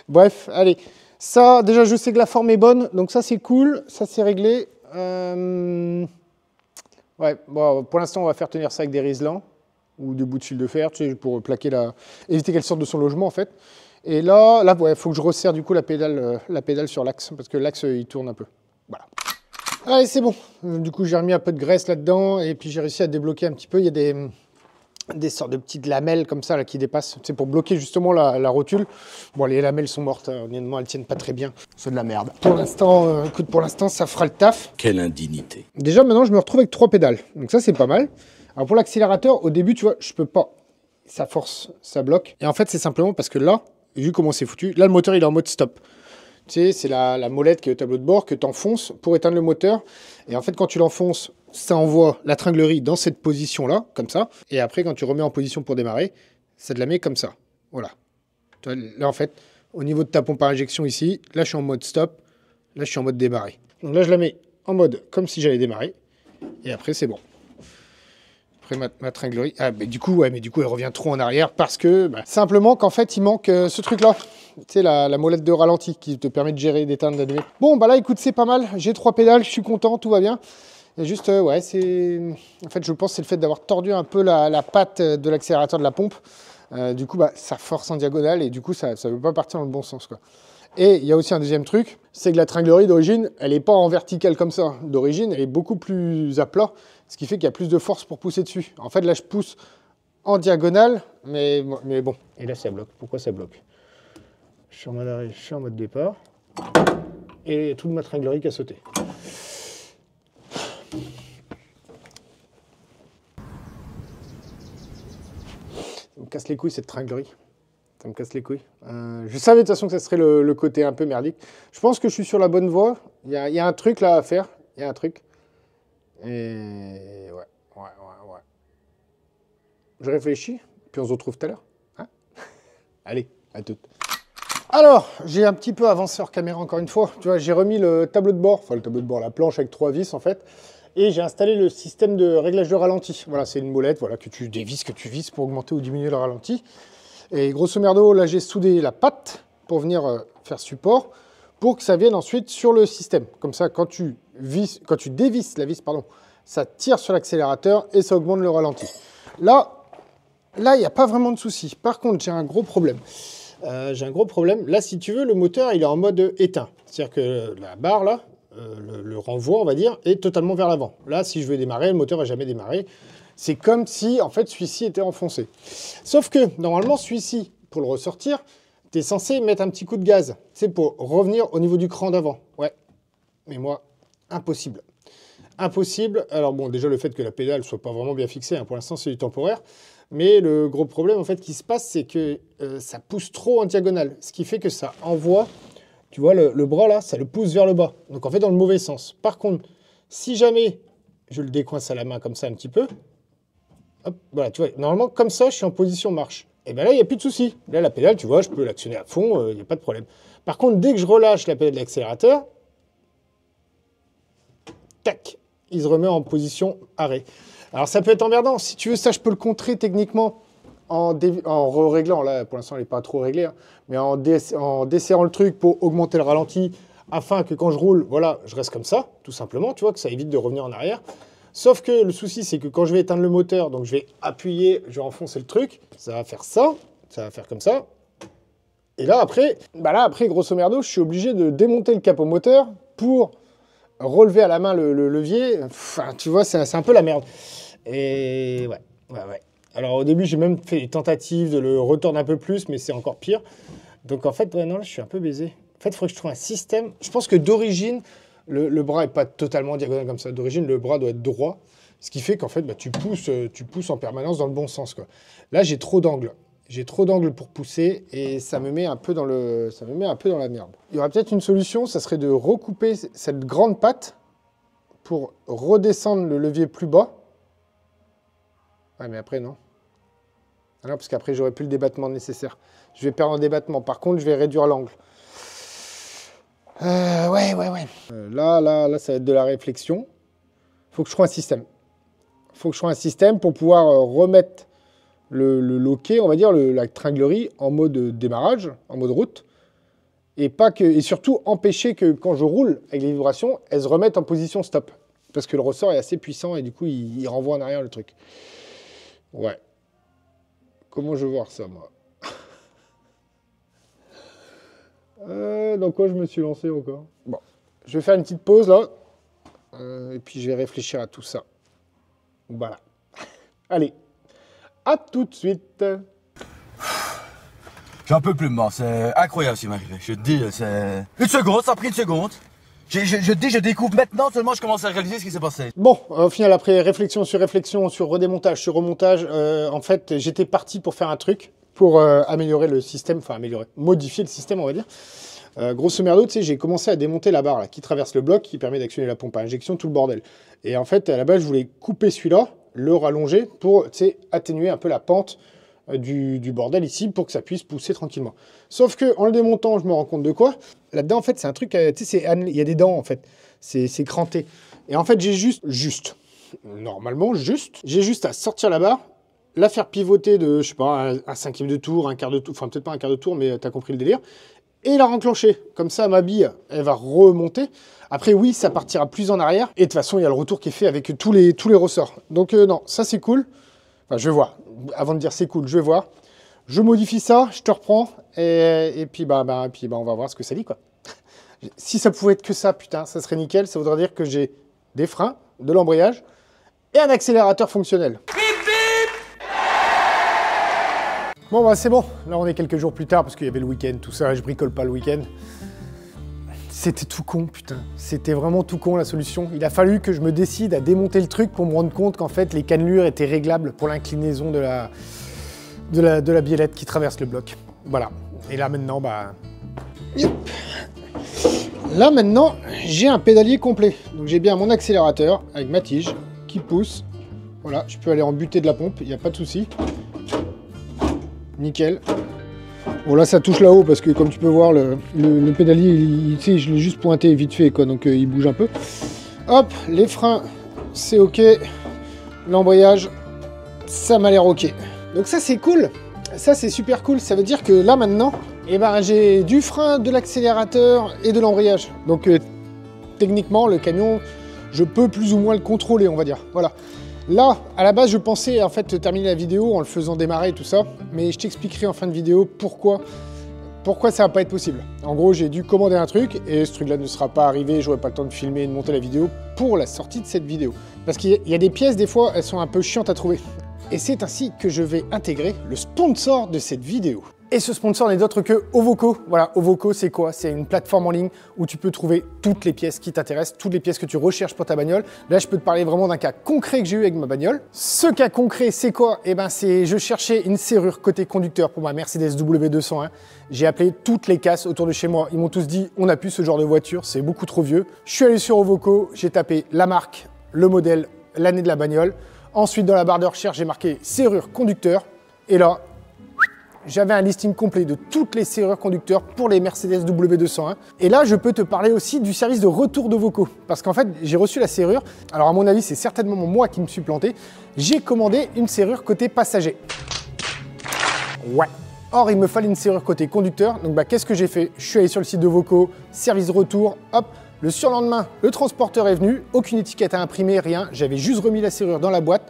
Bref, allez. Ça, déjà, je sais que la forme est bonne, donc ça, c'est cool. Ça, c'est réglé. Ouais, bon, pour l'instant, on va faire tenir ça avec des riselants, ou des bouts de fil de fer, tu sais, pour plaquer éviter qu'elle sorte de son logement, en fait. Et là, ouais, faut que je resserre du coup la pédale sur l'axe, parce que l'axe il tourne un peu. Voilà. Allez, c'est bon. Du coup, j'ai remis un peu de graisse là-dedans, et puis j'ai réussi à débloquer un petit peu. Il y a des sortes de petites lamelles comme ça là, qui dépassent. C'est pour bloquer justement la rotule. Bon, les lamelles sont mortes, hein. Honnêtement, elles tiennent pas très bien. C'est de la merde. Pour l'instant, ça fera le taf. Quelle indignité. Déjà, maintenant, je me retrouve avec 3 pédales. Donc ça, c'est pas mal. Alors pour l'accélérateur, au début, tu vois, je peux pas. Ça force, ça bloque. Et en fait, c'est simplement parce que là, vu comment c'est foutu, là le moteur il est en mode stop. Tu sais, c'est la molette qui est au tableau de bord que tu enfonces pour éteindre le moteur. Et en fait, quand tu l'enfonces, ça envoie la tringlerie dans cette position-là, comme ça. Et après, quand tu remets en position pour démarrer, ça te la met comme ça. Voilà. Là, en fait, au niveau de ta pompe à injection ici, là je suis en mode stop, là je suis en mode démarrer. Donc là, je la mets en mode comme si j'allais démarrer. Et après, c'est bon. Après ma tringlerie, mais du coup, elle revient trop en arrière parce que simplement qu'en fait il manque ce truc-là, tu sais la molette de ralenti qui te permet de gérer, d'éteindre, d'allumer. Bon bah là écoute c'est pas mal, j'ai 3 pédales, je suis content, tout va bien. Et juste ouais c'est, en fait je pense que c'est le fait d'avoir tordu un peu la patte de l'accélérateur de la pompe. Du coup ça force en diagonale et du coup ça veut pas partir dans le bon sens quoi. Et il y a aussi un deuxième truc, c'est que la tringlerie d'origine, elle n'est pas en verticale comme ça. D'origine, elle est beaucoup plus à plat, ce qui fait qu'il y a plus de force pour pousser dessus. En fait, là, je pousse en diagonale, mais bon. Et là, ça bloque. Pourquoi ça bloque? Je suis en mode arrêt, je suis en mode départ. Et toute ma tringlerie qui a sauté. Ça me casse les couilles, cette tringlerie. Ça me casse les couilles. Je savais de toute façon que ça serait le côté un peu merdique. Je pense que je suis sur la bonne voie. Il y a un truc là à faire. Il y a un truc. Et ouais. Je réfléchis, puis on se retrouve tout à l'heure. Hein? Allez, à toutes. Alors, j'ai un petit peu avancé hors caméra encore une fois. Tu vois, j'ai remis le tableau de bord, la planche avec 3 vis en fait. Et j'ai installé le système de réglage de ralenti. Voilà, c'est une molette que tu dévisses, que tu visses pour augmenter ou diminuer le ralenti. Et grosso merdo, là j'ai soudé la patte pour venir faire support pour que ça vienne ensuite sur le système. Comme ça, quand tu dévisses la vis, ça tire sur l'accélérateur et ça augmente le ralenti. Là, il n'y a pas vraiment de souci. Par contre, j'ai un gros problème. Là, si tu veux, le moteur, il est en mode éteint. C'est-à-dire que la barre, là, le renvoi, on va dire, est totalement vers l'avant. Là, si je veux démarrer, le moteur va jamais démarrer. C'est comme si, en fait, celui-ci était enfoncé. Sauf que, normalement, celui-ci, pour le ressortir, tu es censé mettre un petit coup de gaz. C'est pour revenir au niveau du cran d'avant. Ouais. Mais moi, impossible. Impossible. Alors bon, déjà, le fait que la pédale ne soit pas vraiment bien fixée, hein, pour l'instant, c'est du temporaire. Mais le gros problème, en fait, qui se passe, c'est que ça pousse trop en diagonale. Ce qui fait que ça envoie, tu vois, le bras, là, ça le pousse vers le bas. Donc, en fait, dans le mauvais sens. Par contre, si jamais je le décoince à la main comme ça un petit peu, hop, voilà, tu vois, normalement, comme ça, je suis en position marche. et bien là, il n'y a plus de souci. Là, la pédale, tu vois, je peux l'actionner à fond, il n'y a pas de problème. Par contre, dès que je relâche la pédale de l'accélérateur, tac, il se remet en position arrêt. Alors, ça peut être emmerdant. Si tu veux, ça, je peux le contrer techniquement en réglant. Là, pour l'instant, elle n'est pas trop réglée, hein, mais en desserrant le truc pour augmenter le ralenti, afin que quand je roule, voilà, je reste comme ça, tout simplement, tu vois, que ça évite de revenir en arrière. Sauf que le souci, c'est que quand je vais éteindre le moteur, donc je vais appuyer, je vais enfoncer le truc, ça va faire ça, ça va faire comme ça. Et là, après, grosso merdo, je suis obligé de démonter le capot moteur pour relever à la main le levier. Enfin, tu vois, c'est un peu la merde. Et ouais. Alors, au début, j'ai même fait des tentatives de le retordre un peu plus, mais c'est encore pire. Donc, en fait, ouais, non, là, je suis un peu baisé. En fait, il faudrait que je trouve un système. Je pense que d'origine, le bras n'est pas totalement diagonal comme ça. D'origine, le bras doit être droit. Ce qui fait qu'en fait, tu pousses en permanence dans le bon sens, quoi. Là, j'ai trop d'angles. J'ai trop d'angles pour pousser et ça me met un peu dans la merde. Il y aurait peut-être une solution, ça serait de recouper cette grande patte pour redescendre le levier plus bas. Ouais, mais après, non. Ah non, parce qu'après, j'aurais plus le débattement nécessaire. Je vais perdre en débattement. Par contre, je vais réduire l'angle. Ouais. Là, ça va être de la réflexion. Il faut que je trouve un système. Il faut que je trouve un système pour pouvoir remettre le loquet, on va dire, la tringlerie en mode démarrage, en mode route. Et surtout empêcher que quand je roule avec les vibrations, elles se remettent en position stop. Parce que le ressort est assez puissant et du coup, il renvoie en arrière le truc. Ouais. Comment je vais voir ça, moi? Dans quoi je me suis lancé encore? Bon, je vais faire une petite pause là. Et puis je vais réfléchir à tout ça. Voilà. Allez, à tout de suite. J'en peux plus, moi. C'est incroyable ce qui m'est arrivé. Je te dis, c'est... Une seconde, ça a pris une seconde. Je découvre maintenant seulement je commence à réaliser ce qui s'est passé. Bon, au final, après réflexion, sur redémontage, sur remontage, en fait, j'étais parti pour faire un truc pour améliorer le système, enfin modifier le système, on va dire. Grosso merdo, tu sais, j'ai commencé à démonter la barre là, qui traverse le bloc, qui permet d'actionner la pompe à injection, tout le bordel. Et en fait, à la base, je voulais couper celui-là, le rallonger pour, tu sais, atténuer un peu la pente du bordel ici pour que ça puisse pousser tranquillement. Sauf que en le démontant, je me rends compte de quoi? Là-dedans, en fait, c'est un truc, tu sais, il y a des dents, en fait. C'est cranté. Et en fait, j'ai juste à sortir la barre, la faire pivoter de, je sais pas, un cinquième de tour, un quart de tour, enfin peut-être pas un quart de tour, mais t'as compris le délire, et la renclencher. Comme ça, ma bille, elle va remonter. Après, oui, ça partira plus en arrière, et de toute façon, il y a le retour qui est fait avec tous les ressorts. Donc non, ça c'est cool. Enfin, je vais voir. Avant de dire c'est cool, je vais voir. Je modifie ça, je te reprends, et puis, on va voir ce que ça dit, quoi. Si ça pouvait être que ça, putain, ça serait nickel. Ça voudrait dire que j'ai des freins, de l'embrayage, et un accélérateur fonctionnel. Bon, bah c'est bon. Là, on est quelques jours plus tard, parce qu'il y avait le week-end, tout ça, je bricole pas le week-end. C'était tout con, putain. C'était vraiment tout con, la solution. Il a fallu que je me décide à démonter le truc pour me rendre compte qu'en fait, les cannelures étaient réglables pour l'inclinaison de la biellette qui traverse le bloc. Voilà. Et là, maintenant, Là, maintenant, j'ai un pédalier complet. Donc, j'ai bien mon accélérateur avec ma tige qui pousse. Voilà, je peux aller en butée de la pompe, il n'y a pas de souci. Nickel. Bon, là, ça touche là-haut parce que, comme tu peux voir, le pédalier, tu sais, je l'ai juste pointé vite fait, quoi. Donc, il bouge un peu. Hop, les freins, c'est OK. L'embrayage, ça m'a l'air OK. Donc, ça, c'est cool. Ça, c'est super cool. Ça veut dire que là, maintenant, eh ben, j'ai du frein, de l'accélérateur et de l'embrayage. Donc, techniquement, le camion, je peux plus ou moins le contrôler, on va dire. Voilà. Là, à la base, je pensais en fait terminer la vidéo en le faisant démarrer et tout ça, mais je t'expliquerai en fin de vidéo pourquoi ça va pas être possible. En gros, j'ai dû commander un truc et ce truc-là ne sera pas arrivé, j'aurai pas le temps de filmer et de monter la vidéo pour la sortie de cette vidéo. Parce qu'il y a des pièces, des fois, elles sont un peu chiantes à trouver. Et c'est ainsi que je vais intégrer le sponsor de cette vidéo. Et ce sponsor n'est d'autre que Ovoco. Voilà, Ovoco, c'est quoi? C'est une plateforme en ligne où tu peux trouver toutes les pièces qui t'intéressent, toutes les pièces que tu recherches pour ta bagnole. Là, je peux te parler vraiment d'un cas concret que j'ai eu avec ma bagnole. Ce cas concret, c'est quoi? Eh ben, je cherchais une serrure côté conducteur pour ma Mercedes W201. J'ai appelé toutes les casses autour de chez moi. Ils m'ont tous dit, on n'a plus ce genre de voiture, c'est beaucoup trop vieux. Je suis allé sur Ovoco, j'ai tapé la marque, le modèle, l'année de la bagnole. Ensuite, dans la barre de recherche, j'ai marqué serrure conducteur. Et là, j'avais un listing complet de toutes les serrures conducteurs pour les Mercedes W201. Et là, je peux te parler aussi du service de retour de vocaux. Parce qu'en fait, j'ai reçu la serrure. Alors à mon avis, c'est certainement moi qui me suis planté. J'ai commandé une serrure côté passager. Ouais. Or, il me fallait une serrure côté conducteur. Donc qu'est-ce que j'ai fait? Je suis allé sur le site de vocaux, service de retour, hop. Le surlendemain, le transporteur est venu, aucune étiquette à imprimer, rien. J'avais juste remis la serrure dans la boîte.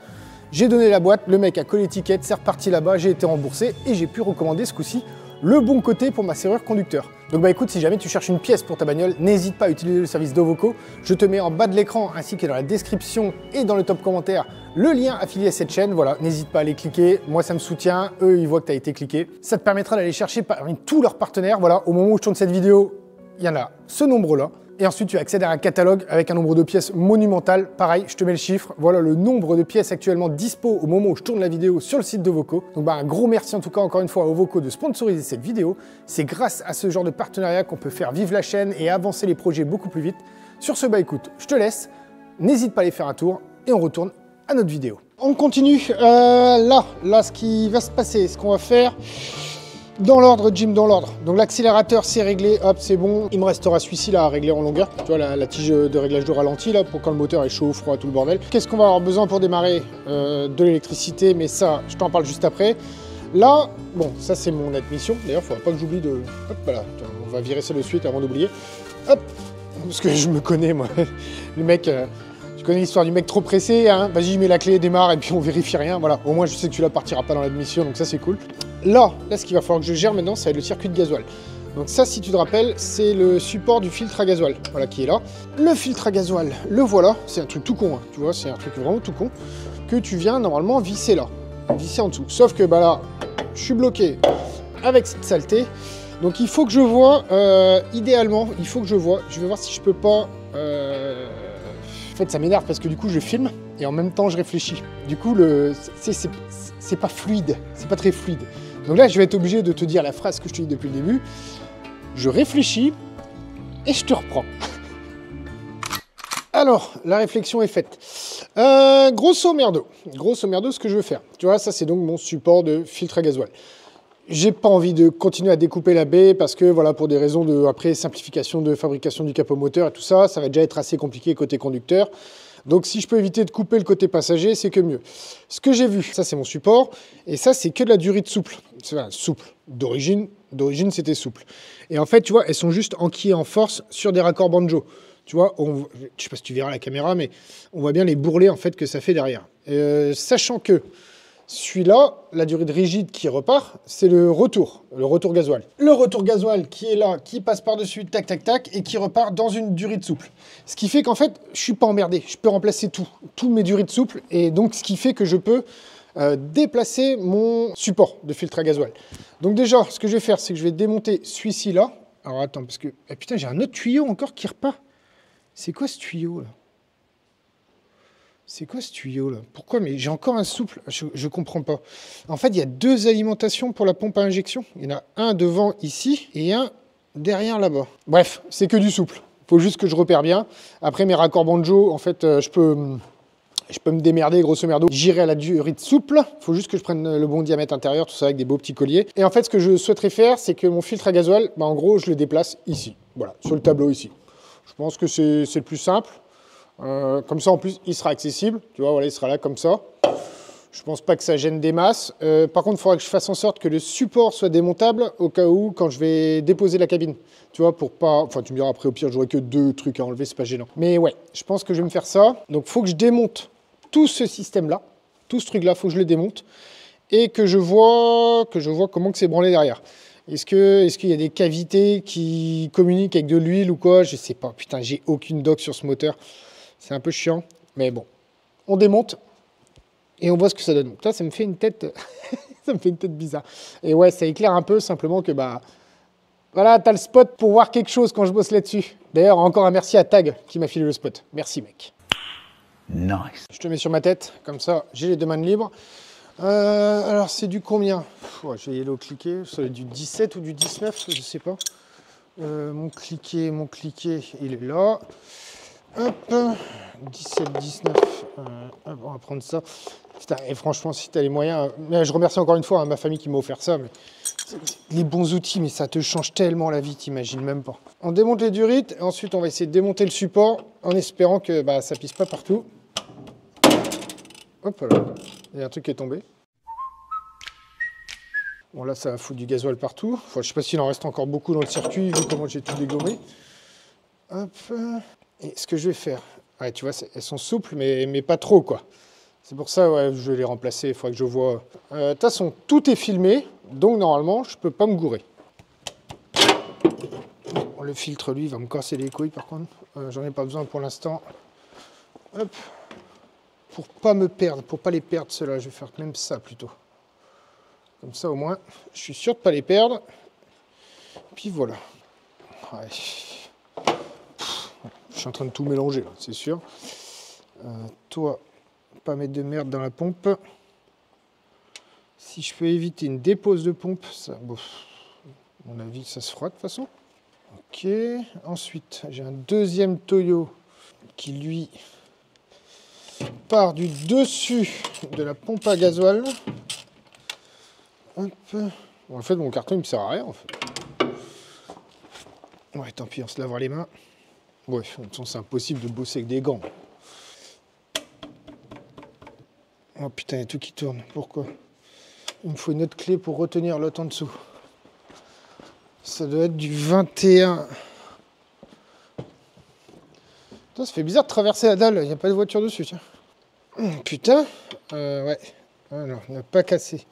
J'ai donné la boîte, le mec a collé l'étiquette, c'est reparti là-bas, j'ai été remboursé et j'ai pu recommander ce coup-ci le bon côté pour ma serrure conducteur. Donc écoute, si jamais tu cherches une pièce pour ta bagnole, n'hésite pas à utiliser le service Dovoco. Je te mets en bas de l'écran ainsi que dans la description et dans le top commentaire le lien affilié à cette chaîne. Voilà, n'hésite pas à aller cliquer, moi ça me soutient, eux ils voient que tu as été cliqué. Ça te permettra d'aller chercher parmi tous leurs partenaires. Voilà, au moment où je tourne cette vidéo, il y en a ce nombre-là. Et ensuite, tu accèdes à un catalogue avec un nombre de pièces monumental. Pareil, je te mets le chiffre. Voilà le nombre de pièces actuellement dispo au moment où je tourne la vidéo sur le site de Voco. Donc un gros merci en tout cas encore une fois au Voco de sponsoriser cette vidéo. C'est grâce à ce genre de partenariat qu'on peut faire vivre la chaîne et avancer les projets beaucoup plus vite. Sur ce, écoute, je te laisse. N'hésite pas à aller faire un tour et on retourne à notre vidéo. On continue. Là, ce qui va se passer, ce qu'on va faire... Dans l'ordre, Jim, dans l'ordre. Donc l'accélérateur, c'est réglé, hop, c'est bon. Il me restera celui-ci là à régler en longueur. Tu vois, la tige de réglage de ralenti là, pour quand le moteur est chaud, froid, tout le bordel. Qu'est-ce qu'on va avoir besoin pour démarrer? De l'électricité, mais ça, je t'en parle juste après. Là, bon, ça c'est mon admission. D'ailleurs, il ne faudra pas que j'oublie de... Hop, voilà, on va virer ça de suite avant d'oublier. Hop, parce que je me connais, moi. Le mec... Tu connais l'histoire du mec trop pressé, hein. Vas-y, mets la clé, démarre, et puis on vérifie rien. Voilà, au moins je sais que tu la partiras pas dans l'admission, donc ça c'est cool. Là, ce qu'il va falloir que je gère maintenant, ça va être le circuit de gasoil. Donc ça, si tu te rappelles, c'est le support du filtre à gasoil, voilà, qui est là. Le filtre à gasoil, le voilà, c'est un truc tout con, hein, tu vois, c'est un truc vraiment tout con, que tu viens normalement visser là, visser en dessous. Sauf que là, je suis bloqué avec cette saleté, donc il faut que je vois, idéalement, il faut que je vois, je vais voir si je peux pas... En fait, ça m'énerve parce que du coup, je filme et en même temps, je réfléchis. Du coup, c'est pas fluide, c'est pas très fluide. Donc là, je vais être obligé de te dire la phrase que je te dis depuis le début. Je réfléchis et je te reprends. Alors, la réflexion est faite. Grosso merdo, ce que je veux faire. Tu vois, ça, c'est donc mon support de filtre à gasoil. J'ai pas envie de continuer à découper la baie parce que voilà, pour des raisons de après simplification de fabrication du capot moteur et tout ça, ça va déjà être assez compliqué côté conducteur. Donc si je peux éviter de couper le côté passager, c'est que mieux. Ce que j'ai vu, ça c'est mon support, et ça c'est que de la durite souple. C'est souple. D'origine c'était souple. Et en fait, tu vois, elles sont juste enquillées en force sur des raccords banjo. Tu vois, je sais pas si tu verras la caméra, mais on voit bien les bourrelets en fait que ça fait derrière. Sachant que celui-là, la durite rigide qui repart, c'est le retour gasoil. Le retour gasoil qui est là, qui passe par-dessus, tac, tac, tac, et qui repart dans une durite souple. Ce qui fait qu'en fait, je suis pas emmerdé. Je peux remplacer tous mes durites souples, et donc ce qui fait que je peux déplacer mon support de filtre à gasoil. Donc déjà, ce que je vais faire, c'est que je vais démonter celui-ci là. Alors attends, parce que... Ah, putain, j'ai un autre tuyau encore qui repart. C'est quoi ce tuyau là? C'est quoi ce tuyau là? Pourquoi? Mais j'ai encore un souple, je comprends pas. En fait, il y a deux alimentations pour la pompe à injection. Il y en a un devant ici et un derrière là-bas. Bref, c'est que du souple. Il faut juste que je repère bien. Après mes raccords banjo, en fait, je peux me démerder grosso merdo. J'irai à la durite souple. Il faut juste que je prenne le bon diamètre intérieur, tout ça avec des beaux petits colliers. Et en fait, ce que je souhaiterais faire, c'est que mon filtre à gasoil, en gros, je le déplace ici. Voilà, sur le tableau ici. Je pense que c'est le plus simple. Comme ça en plus il sera accessible, tu vois, voilà, il sera là comme ça. Je pense pas que ça gêne des masses. Par contre il faudra que je fasse en sorte que le support soit démontable au cas où quand je vais déposer la cabine, tu vois, pour pas, enfin tu me diras après au pire j'aurai que deux trucs à enlever, c'est pas gênant. Mais ouais, je pense que je vais me faire ça. Donc faut que je démonte tout ce système là, tout ce truc là, faut que je le démonte et que je vois comment que c'est branlé derrière. Est-ce qu'il y a des cavités qui communiquent avec de l'huile ou quoi? Je sais pas, putain j'ai aucune doc sur ce moteur. C'est un peu chiant, mais bon. On démonte et on voit ce que ça donne. Putain, ça me fait une tête... ça me fait une tête bizarre. Et ouais, ça éclaire un peu, simplement que voilà, t'as le spot pour voir quelque chose quand je bosse là-dessus. D'ailleurs, encore un merci à Tag qui m'a filé le spot. Merci, mec. Nice. Je te mets sur ma tête, comme ça, j'ai les deux mains libres. Alors, c'est du combien? Je vais y aller au cliquet. Ça va être du 17 ou du 19, je sais pas. Mon cliquet, il est là. Hop, 17, 19, on va prendre ça. Putain, et franchement, si tu as les moyens... je remercie encore une fois ma famille qui m'a offert ça, mais Les bons outils, mais ça te change tellement la vie, t'imagines même pas. On démonte les durites, et ensuite on va essayer de démonter le support en espérant que bah, ça pisse pas partout. Hop là, il y a un truc qui est tombé. Bon là ça va foutre du gasoil partout. Enfin, je sais pas s'il en reste encore beaucoup dans le circuit, vu comment j'ai tout dégommé. Hop. Et ce que je vais faire, ouais, tu vois, elles sont souples, mais pas trop quoi. C'est pour ça, ouais, je vais les remplacer, il faudra que je vois. De toute façon, tout est filmé, donc normalement, je peux pas me gourer. Bon, le filtre, lui, il va me casser les couilles, par contre. J'en ai pas besoin pour l'instant. Hop. Pour pas me perdre, pour pas les perdre, ceux-là, je vais faire même ça, plutôt. Comme ça, au moins, je suis sûr de pas les perdre. Puis voilà. Ouais. Je suis en train de tout mélanger, là, c'est sûr. Toi... Pas mettre de merde dans la pompe. Si je peux éviter une dépose de pompe, ça, bon, à mon avis, ça se fera de toute façon. Ok. Ensuite, j'ai un deuxième Toyo qui, lui, part du dessus de la pompe à gasoil. Hop. Bon, en fait, mon carton, il me sert à rien, en fait. Ouais, tant pis, on se lavera les mains. Ouais, de toute façon, c'est impossible de bosser avec des gants. Oh putain, il y a tout qui tourne. Pourquoi? Il me faut une autre clé pour retenir l'autre en dessous. Ça doit être du 21. Putain, ça fait bizarre de traverser la dalle. Il n'y a pas de voiture dessus, tiens. Putain. Ouais. Ah non, on n'a pas cassé.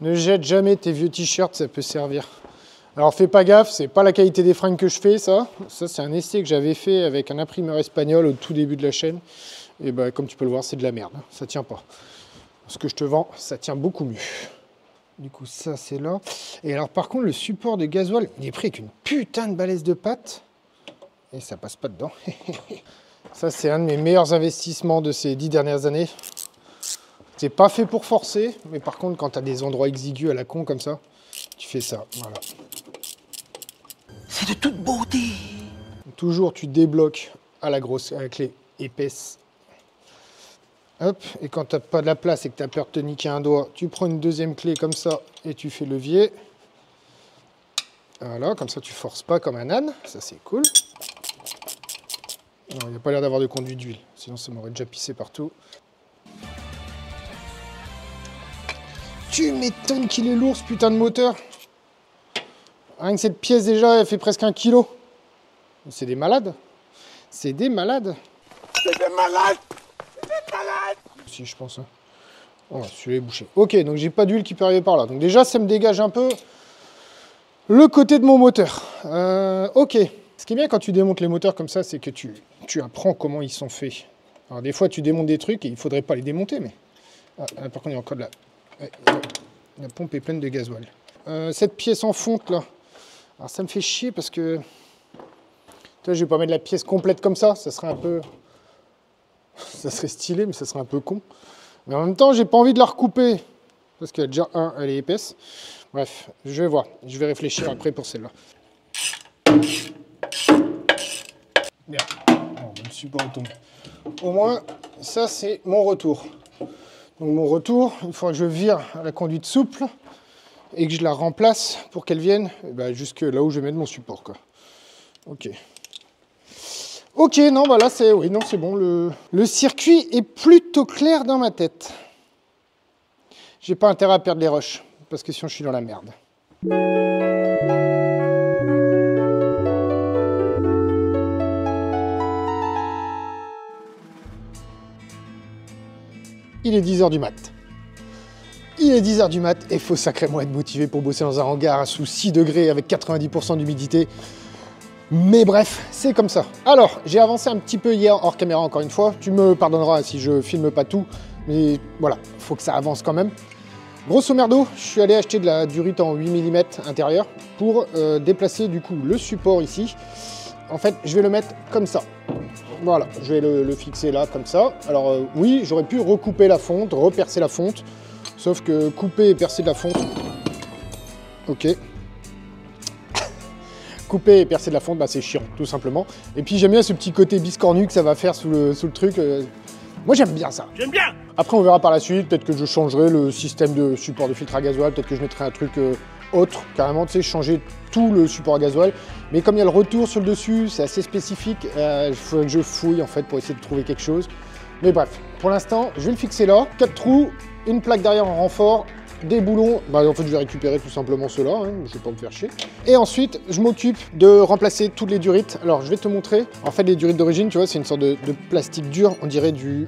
Ne jette jamais tes vieux t-shirts, ça peut servir. Alors fais pas gaffe, c'est pas la qualité des fringues que je fais, ça. Ça c'est un essai que j'avais fait avec un imprimeur espagnol au tout début de la chaîne. Et bah comme tu peux le voir, c'est de la merde, ça tient pas. Ce que je te vends, ça tient beaucoup mieux. Du coup ça c'est là. Et alors par contre le support de gasoil, il est pris avec une putain de balèze de pâte. Et ça passe pas dedans. Ça c'est un de mes meilleurs investissements de ces 10 dernières années. C'est pas fait pour forcer, mais par contre, quand tu as des endroits exigus à la con comme ça, tu fais ça, voilà. C'est de toute beauté. Toujours, tu débloques à la clé épaisse. Hop, et quand tu n'as pas de la place et que tu as peur de te niquer un doigt, tu prends une deuxième clé comme ça et tu fais levier. Voilà, comme ça tu forces pas comme un âne, ça c'est cool. Non, il n'y a pas l'air d'avoir de conduit d'huile, sinon ça m'aurait déjà pissé partout. Tu m'étonnes qu'il est lourd ce putain de moteur. Rien que cette pièce déjà, elle fait presque 1 kg. C'est des malades. C'est des malades. C'est des malades. C'est des malades. Si je pense. Hein. Oh, celui-là est bouché. Ok, donc j'ai pas d'huile qui peut arriver par là. Donc déjà, ça me dégage un peu le côté de mon moteur. Ok. Ce qui est bien quand tu démontes les moteurs comme ça, c'est que tu apprends comment ils sont faits. Alors des fois, tu démontes des trucs et il faudrait pas les démonter, mais... Ah, par contre, il y a encore de la... Ouais, la pompe est pleine de gasoil. Cette pièce en fonte là, alors ça me fait chier parce que tu vois, je vais pas mettre la pièce complète comme ça serait un peu, ça serait stylé mais ça serait un peu con. Mais en même temps j'ai pas envie de la recouper parce qu'elle déjà elle est épaisse. Bref, je vais voir, je vais réfléchir après pour celle-là. Bien, bon, le support tombe. Au moins ça c'est mon retour. Donc mon retour, une fois que je vire la conduite souple et que je la remplace pour qu'elle vienne jusque là où je vais mettre mon support, quoi. Ok. Ok, non, bah là c'est oui, non, c'est bon. Le circuit est plutôt clair dans ma tête. J'ai pas intérêt à perdre les rushs parce que sinon je suis dans la merde. Il est 10 h du mat. Il est 10 h du mat et il faut sacrément être motivé pour bosser dans un hangar sous 6 degrés avec 90% d'humidité. Mais bref, c'est comme ça. Alors, j'ai avancé un petit peu hier hors caméra encore une fois. Tu me pardonneras si je filme pas tout, mais voilà, faut que ça avance quand même. Grosso merdo, je suis allé acheter de la durite en 8 mm intérieur pour déplacer du coup le support ici. en fait, je vais le mettre comme ça. Voilà, je vais le fixer là, comme ça. Alors oui, j'aurais pu recouper la fonte, repercer la fonte, sauf que couper et percer de la fonte... Ok. Couper et percer de la fonte, bah, c'est chiant, tout simplement. Et puis j'aime bien ce petit côté biscornu que ça va faire sous le truc. Moi j'aime bien ça. J'aime bien. Après on verra par la suite, peut-être que je changerai le système de support de filtre à gasoil, peut-être que je mettrai un truc autre, carrément, tu sais, changer tout le support à gasoil. Mais comme il y a le retour sur le dessus, c'est assez spécifique, il faudrait que je fouille en fait pour essayer de trouver quelque chose. Mais bref, pour l'instant, je vais le fixer là. 4 trous, une plaque derrière en renfort, des boulons, bah en fait je vais récupérer tout simplement ceux-là, hein, je vais pas me faire chier. Et ensuite, je m'occupe de remplacer toutes les durites. Alors je vais te montrer, en fait les durites d'origine, tu vois, c'est une sorte de plastique dur, on dirait du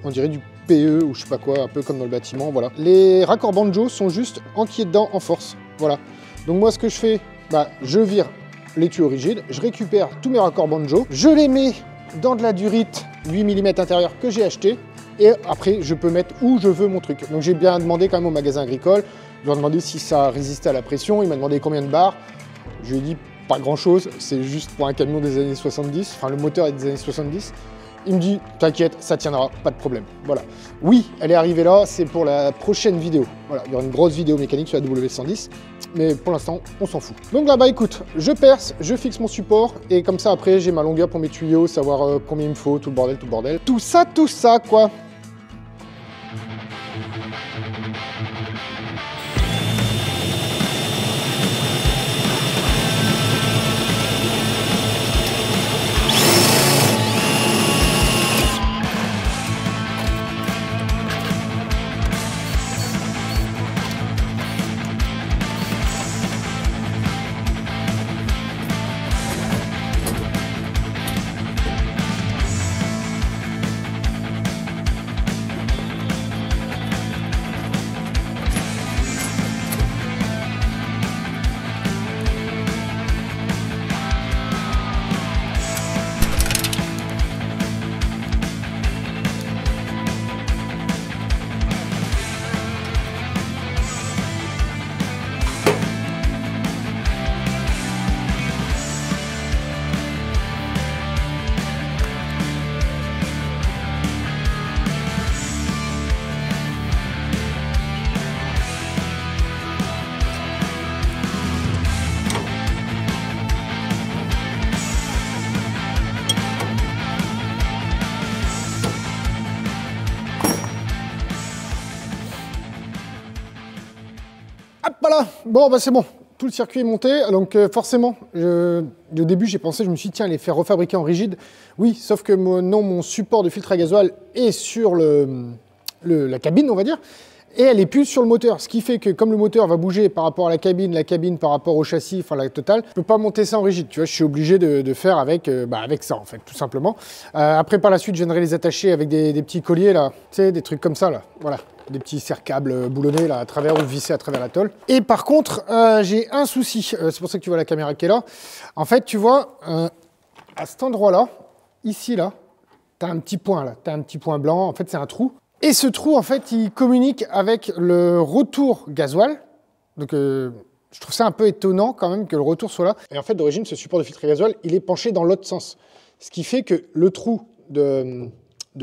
PE ou je sais pas quoi, un peu comme dans le bâtiment, voilà. Les raccords banjo sont juste enquillés dedans en force, voilà. Donc moi ce que je fais, bah je vire les tuyaux rigides, je récupère tous mes raccords banjo, je les mets dans de la durite 8 mm intérieur que j'ai acheté, et après je peux mettre où je veux mon truc. Donc j'ai bien demandé quand même au magasin agricole, je leur ai demandé si ça résistait à la pression, il m'a demandé combien de bars, je lui ai dit pas grand chose, c'est juste pour un camion des années 70, enfin le moteur est des années 70. Il me dit, t'inquiète, ça tiendra, pas de problème. Voilà. Oui, elle est arrivée là, c'est pour la prochaine vidéo. Voilà, il y aura une grosse vidéo mécanique sur la W110, mais pour l'instant, on s'en fout. Donc là, bah écoute, je perce, je fixe mon support, et comme ça, après, j'ai ma longueur pour mes tuyaux, savoir combien il me faut, tout le bordel, tout le bordel. Tout ça, quoi. Hop, voilà. Bon, bah c'est bon. Tout le circuit est monté. Donc forcément, au début, j'ai pensé, je me suis dit, tiens, les faire refabriquer en rigide. Oui, sauf que mon support de filtre à gasoil est sur la cabine, on va dire, et elle est plus sur le moteur. Ce qui fait que comme le moteur va bouger par rapport à la cabine par rapport au châssis, enfin la totale, je peux pas monter ça en rigide. Tu vois, je suis obligé de faire avec ça, en fait, tout simplement. Après, par la suite, je viendrai les attacher avec des petits colliers, là, tu sais, des trucs comme ça, là, voilà. Des petits serre-câbles boulonnés là à travers ou vissés à travers la tôle. Et par contre, j'ai un souci. C'est pour ça que tu vois la caméra qui est là. En fait, tu vois, à cet endroit-là, ici, là, tu as un petit point là. Tu as un petit point blanc. En fait, c'est un trou. Et ce trou, en fait, il communique avec le retour gasoil. Donc, je trouve ça un peu étonnant quand même que le retour soit là. Et en fait, d'origine, ce support de filtre à gasoil, il est penché dans l'autre sens. Ce qui fait que le trou de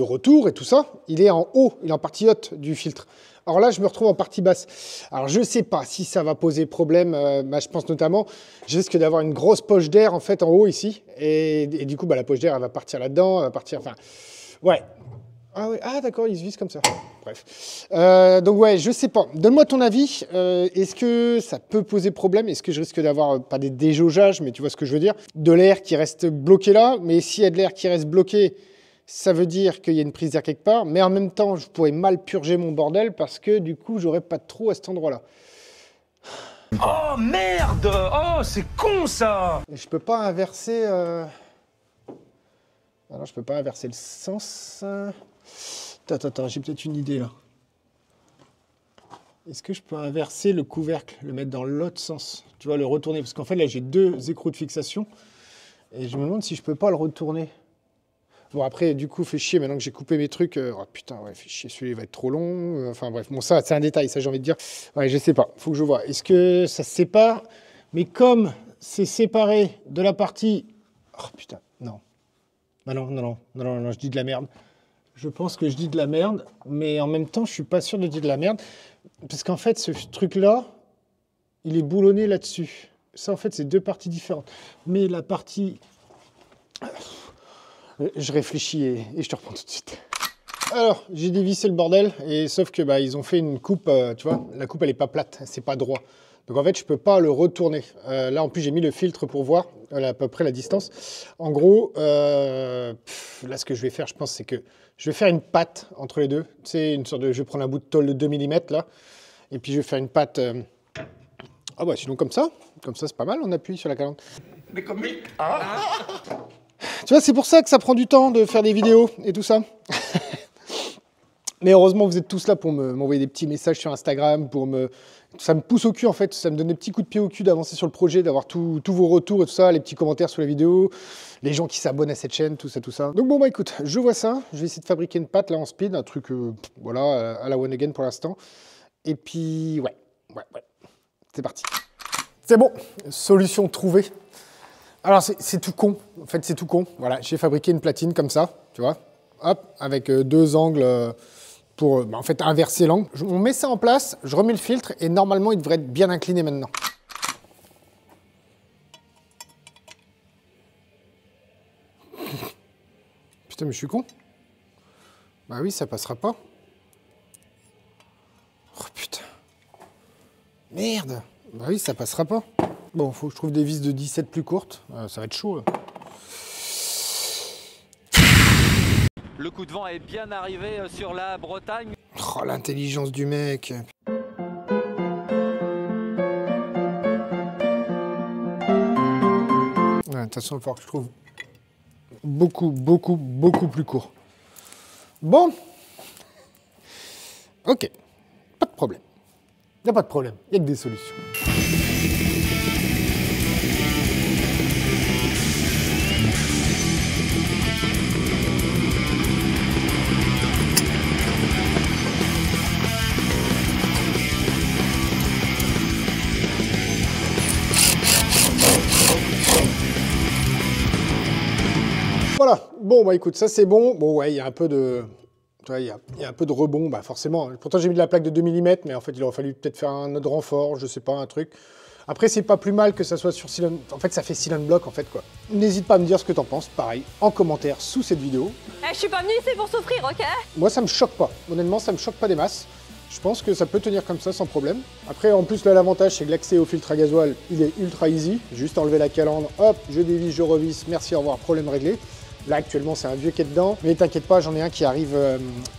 retour et tout ça, il est en haut, il est en partie haute du filtre. Alors là, je me retrouve en partie basse. Alors je ne sais pas si ça va poser problème, je pense notamment, je risque d'avoir une grosse poche d'air en fait en haut ici, et du coup la poche d'air elle va partir là-dedans, elle va partir, enfin, ouais. Ah ouais, ah d'accord, il se visse comme ça. Bref. Donc ouais, je sais pas. Donne-moi ton avis. Est-ce que ça peut poser problème? Est-ce que je risque d'avoir, pas des déjaugeages, mais tu vois ce que je veux dire, de l'air qui reste bloqué là, mais s'il y a de l'air qui reste bloqué, ça veut dire qu'il y a une prise d'air quelque part, mais en même temps, je pourrais mal purger mon bordel parce que du coup, j'aurais pas de trou à cet endroit-là. Oh merde! Oh, c'est con ça! Et je peux pas inverser... Alors, je peux pas inverser le sens. Attends, j'ai peut-être une idée là. Est-ce que je peux inverser le couvercle, le mettre dans l'autre sens? Tu vois, le retourner, parce qu'en fait, là, j'ai deux écrous de fixation. Et je me demande si je peux pas le retourner. Bon, après, du coup, fait chier, maintenant que j'ai coupé mes trucs. Oh putain, ouais, fait chier, celui-là va être trop long. Enfin bref, bon, ça, c'est un détail, ça, j'ai envie de dire. Ouais, je sais pas, faut que je vois. Est-ce que ça se sépare? Mais comme c'est séparé de la partie... Oh putain, non. Bah non, je dis de la merde. Je pense que je dis de la merde, mais en même temps, je suis pas sûr de dire de la merde. Parce qu'en fait, ce truc-là, il est boulonné là-dessus. Ça, en fait, c'est deux parties différentes. Mais la partie... Je réfléchis et je te reprends tout de suite. Alors, j'ai dévissé le bordel, et sauf que bah, ils ont fait une coupe, tu vois, la coupe, elle est pas plate, c'est pas droit. Donc en fait, je peux pas le retourner. Là, en plus, j'ai mis le filtre pour voir à peu près la distance. En gros, là, ce que je vais faire, je pense, c'est que je vais faire une patte entre les deux. C'est une sorte de... Je vais prendre un bout de tôle de 2 mm, là, et puis je vais faire une patte... Ah bah, sinon, comme ça, c'est pas mal, on appuie sur la calandre. Mais comme... Tu vois, c'est pour ça que ça prend du temps de faire des vidéos et tout ça. Mais heureusement, vous êtes tous là pour m'envoyer des petits messages sur Instagram, ça me pousse au cul en fait, ça me donne des petits coups de pied au cul d'avancer sur le projet, d'avoir tous vos retours et tout ça, les petits commentaires sous la vidéo, les gens qui s'abonnent à cette chaîne, tout ça. Donc bon bah écoute, je vois ça, je vais essayer de fabriquer une pâte là en speed, un truc voilà, à la one again pour l'instant. Et puis ouais, c'est parti. C'est bon, solution trouvée. Alors c'est tout con, en fait c'est tout con. Voilà, j'ai fabriqué une platine comme ça, tu vois, hop, avec deux angles pour en fait inverser l'angle. On met ça en place, je remets le filtre et normalement il devrait être bien incliné maintenant. Putain mais je suis con. Bah oui, ça passera pas. Oh putain. Merde. Bah oui, ça passera pas. Bon, faut que je trouve des vis de 17 plus courtes. Ça va être chaud. Là. Le coup de vent est bien arrivé sur la Bretagne. Oh, l'intelligence du mec. Ouais, de toute façon, il va falloir que je trouve beaucoup plus court. Bon. Ok. Pas de problème. Il n'y a pas de problème. Il n'y a que des solutions. Voilà, bon bah écoute, ça c'est bon. Bon ouais, il y a un peu de... Tu vois, il y a un peu de rebond, bah forcément. Pourtant j'ai mis de la plaque de 2 mm, mais en fait il aurait fallu peut-être faire un autre renfort, je sais pas, un truc. Après c'est pas plus mal que ça soit sur Silent... En fait ça fait Silent Block en fait quoi. N'hésite pas à me dire ce que t'en penses, pareil, en commentaire sous cette vidéo. Je suis pas venue ici pour souffrir, ok? Moi ça me choque pas, honnêtement ça me choque pas des masses. Je pense que ça peut tenir comme ça sans problème. Après en plus là l'avantage c'est que l'accès au filtre à gasoil il est ultra easy. Juste enlever la calandre, hop, je dévisse, je revisse, merci, au revoir, problème réglé. Là actuellement c'est un vieux qui est dedans, mais t'inquiète pas, j'en ai un qui arrive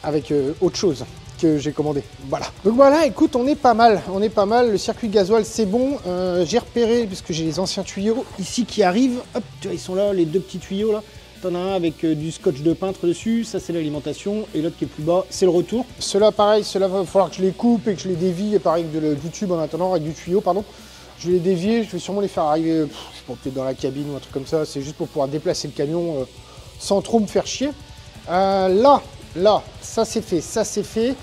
avec autre chose que j'ai commandé. Voilà. Donc voilà, écoute, on est pas mal, le circuit gasoil c'est bon. J'ai repéré, puisque j'ai les anciens tuyaux ici qui arrivent, hop, tu vois ils sont là, les deux petits tuyaux là. T'en as un avec du scotch de peintre dessus, ça c'est l'alimentation, et l'autre qui est plus bas, c'est le retour. Ceux-là pareil, ceux-là va falloir que je les coupe et que je les dévie, et pareil avec du tube en attendant, avec du tuyau, pardon. Je vais les dévier, je vais sûrement les faire arriver, peut-être dans la cabine ou un truc comme ça, c'est juste pour pouvoir déplacer le camion sans trop me faire chier. Là, ça c'est fait.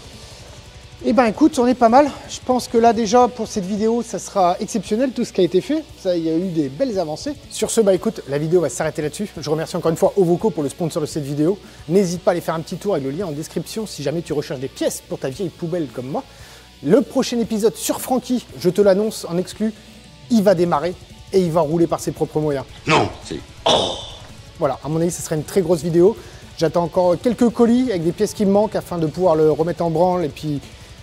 Et ben écoute, on est pas mal. Je pense que là déjà pour cette vidéo, ça sera exceptionnel tout ce qui a été fait. Ça, il y a eu des belles avancées. Sur ce, bah écoute, la vidéo va s'arrêter là-dessus. Je remercie encore une fois Ovoco pour le sponsor de cette vidéo. N'hésite pas à aller faire un petit tour avec le lien en description si jamais tu recherches des pièces pour ta vieille poubelle comme moi. Le prochain épisode sur Francky, je te l'annonce en exclu, il va démarrer et il va rouler par ses propres moyens. Non, c'est... Voilà, à mon avis, ce sera une très grosse vidéo. J'attends encore quelques colis avec des pièces qui me manquent afin de pouvoir le remettre en branle et puis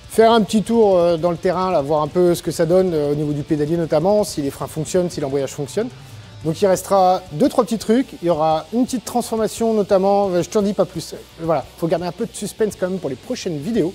faire un petit tour dans le terrain, là, voir un peu ce que ça donne au niveau du pédalier notamment, si les freins fonctionnent, si l'embrayage fonctionne. Donc il restera 2-3 petits trucs, il y aura une petite transformation notamment, je t'en dis pas plus. Voilà, il faut garder un peu de suspense quand même pour les prochaines vidéos.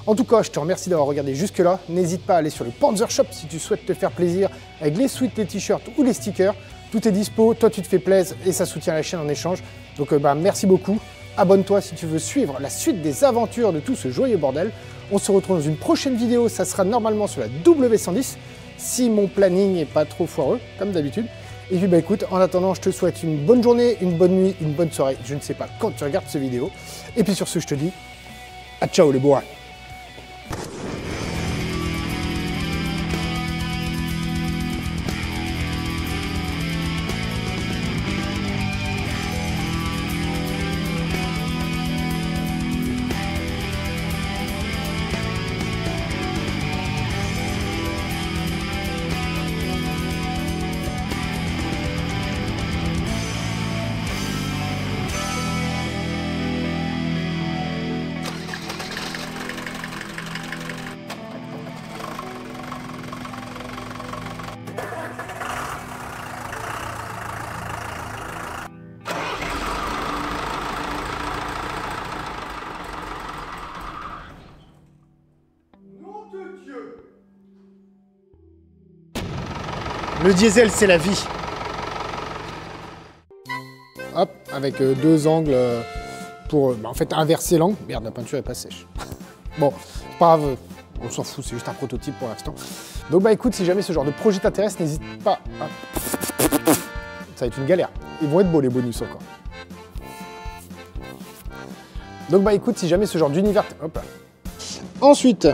En tout cas, je te remercie d'avoir regardé jusque là. N'hésite pas à aller sur le Panzer Shop si tu souhaites te faire plaisir avec les sweats, les t-shirts ou les stickers. Tout est dispo, toi tu te fais plaisir et ça soutient la chaîne en échange. Donc merci beaucoup. Abonne-toi si tu veux suivre la suite des aventures de tout ce joyeux bordel. On se retrouve dans une prochaine vidéo, ça sera normalement sur la W110, si mon planning n'est pas trop foireux, comme d'habitude. Et puis écoute, en attendant, je te souhaite une bonne journée, une bonne nuit, une bonne soirée. Je ne sais pas quand tu regardes cette vidéo. Et puis sur ce, je te dis, à ciao les bois. Le diesel, c'est la vie. Hop, avec deux angles pour en fait inverser l'angle. Merde, la peinture est pas sèche. Bon, pas grave, on s'en fout, c'est juste un prototype pour l'instant. Donc bah écoute, si jamais ce genre de projet t'intéresse, n'hésite pas à... Ça va être une galère. Ils vont être beaux les bonus encore. Donc bah écoute, si jamais ce genre d'univers... Hop là. Ensuite...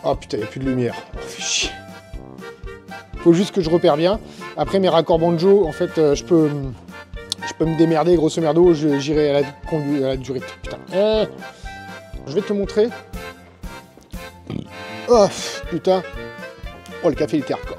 Oh putain, il n'y a plus de lumière. Oh, fais chier. Faut juste que je repère bien. Après mes raccords banjo, en fait, je peux me démerder, grosso merdo, j'irai à la durite. Putain. Je vais te montrer. Oh putain. Oh, le café il était hardcore.